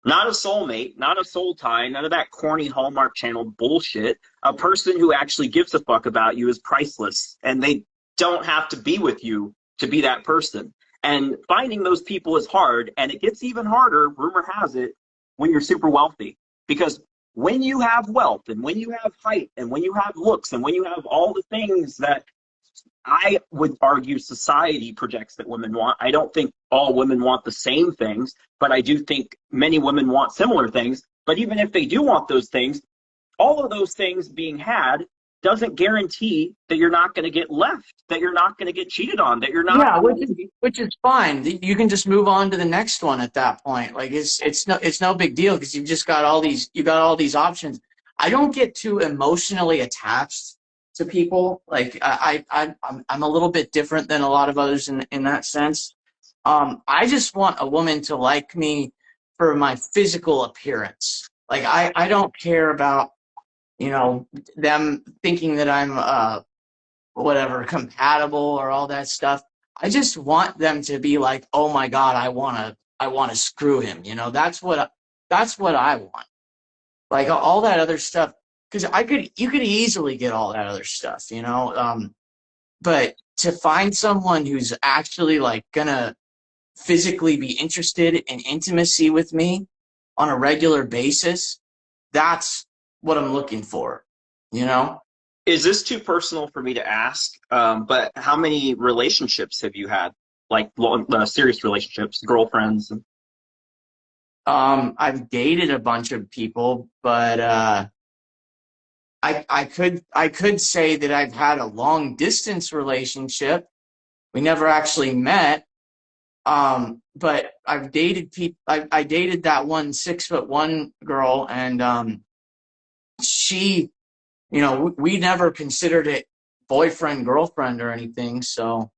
not a soulmate, not a soul tie, none of that corny Hallmark Channel bullshit. A person who actually gives a fuck about you is priceless, and they don't have to be with you to be that person. And finding those people is hard, and it gets even harder, rumor has it, when you're super wealthy. Because when you have wealth, and when you have height, and when you have looks, and when you have all the things that I would argue society projects that women want. I don't think all women want the same things, but I do think many women want similar things. But even if they do want those things, all of those things being had doesn't guarantee that you're not going to get left, that you're not going to get cheated on, that you're not Yeah, which going is to be. which is fine. You can just move on to the next one at that point. Like it's no big deal because you got all these options. I don't get too emotionally attached to people. Like I'm a little bit different than a lot of others in that sense. I just want a woman to like me for my physical appearance. Like I don't care about, you know, them thinking that I'm whatever compatible or all that stuff. I just want them to be like, oh my god, I wanna screw him. You know, that's what I want. Like all that other stuff, because you could easily get all that other stuff. You know, but to find someone who's actually like gonna physically be interested in intimacy with me on a regular basis, that's what I'm looking for. You know. Is this too personal for me to ask? But how many relationships have you had? Like long, serious relationships, girlfriends? I've dated a bunch of people, but I could say that I've had a long distance relationship. We never actually met. But I've dated people. I dated that one 6'1" girl, and she, we never considered it boyfriend girlfriend or anything. So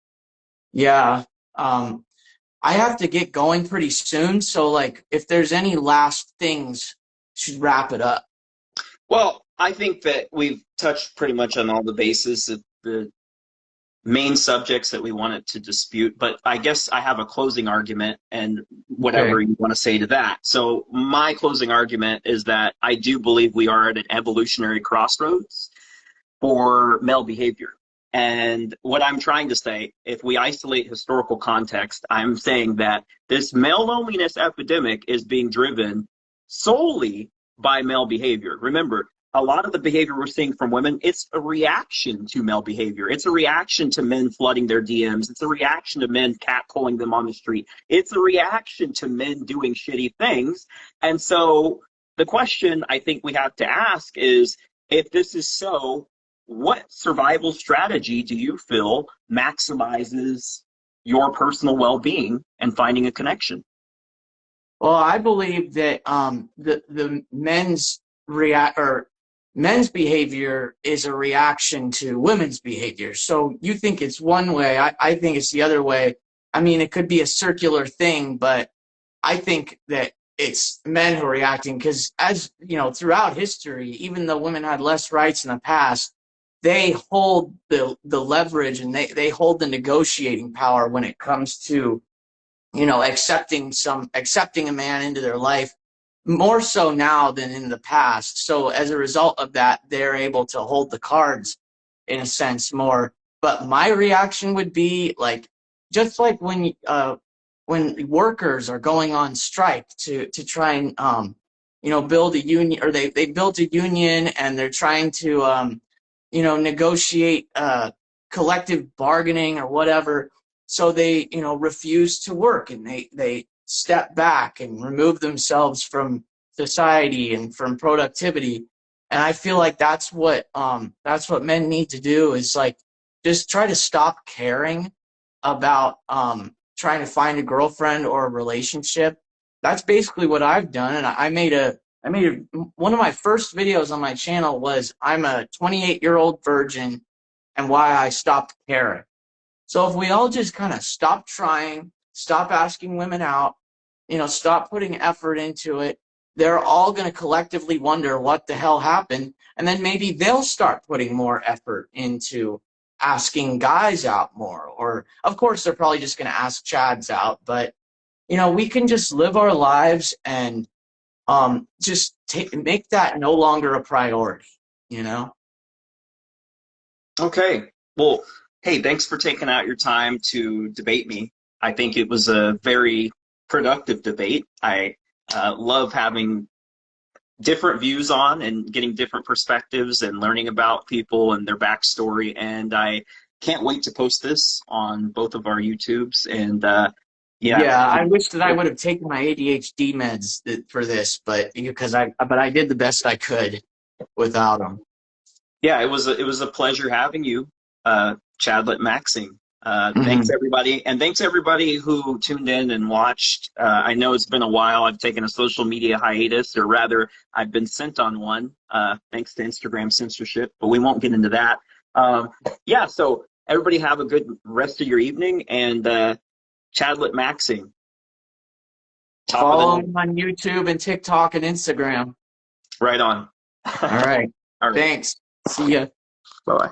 yeah, I have to get going pretty soon. So like, if there's any last things, should wrap it up. Well, I think that we've touched pretty much on all the bases of the main subjects that we wanted to dispute, but I guess I have a closing argument and Okay. whatever you want to say to that. So, my closing argument is that I do believe we are at an evolutionary crossroads for male behavior. And what I'm trying to say, if we isolate historical context, I'm saying that this male loneliness epidemic is being driven solely by male behavior. Remember, a lot of the behavior we're seeing from women, it's a reaction to male behavior. It's a reaction to men flooding their DMs. It's a reaction to men catcalling them on the street. It's a reaction to men doing shitty things. And so the question I think we have to ask is, if this is so, what survival strategy do you feel maximizes your personal well-being and finding a connection? Well, I believe that the men's behavior is a reaction to women's behavior. So you think it's one way, I think it's the other way. I mean, it could be a circular thing, but I think that it's men who are reacting because, as you know, throughout history, even though women had less rights in the past, they hold the leverage, and they hold the negotiating power when it comes to, accepting a man into their life, more so now than in the past. So as a result of that, they're able to hold the cards in a sense more. But my reaction would be like, just like when workers are going on strike to try and build a union, or they built a union and they're trying to negotiate collective bargaining or whatever. So they, refuse to work, and they step back and remove themselves from society and from productivity. And I feel like that's what men need to do, is like just try to stop caring about trying to find a girlfriend or a relationship. That's basically what I've done. And one of my first videos on my channel was, I'm a 28-year-old virgin and why I stopped caring. So if we all just kind of stop trying, stop asking women out, stop putting effort into it, they're all going to collectively wonder what the hell happened. And then maybe they'll start putting more effort into asking guys out more. Or, of course, they're probably just going to ask Chads out. But, we can just live our lives and just make that no longer a priority, you know? Okay. Well, hey, thanks for taking out your time to debate me. I think it was a very productive debate. I love having different views on and getting different perspectives and learning about people and their backstory. And I can't wait to post this on both of our YouTubes. And yeah, Yeah, I wish that I would have taken my ADHD meds for this, but I did the best I could without them. yeah, it was a pleasure having you, Chadlet Maxing. Thanks Hmm. everybody, and thanks everybody who tuned in and watched. I know it's been a while. I've taken a social media hiatus, or rather, I've been sent on one, thanks to Instagram censorship. But we won't get into that. Um, yeah, so everybody have a good rest of your evening, and Chadlet Maxing, top of the Follow night. me on YouTube and TikTok and Instagram. Right on. All right. All right. Thanks. See ya. Bye bye.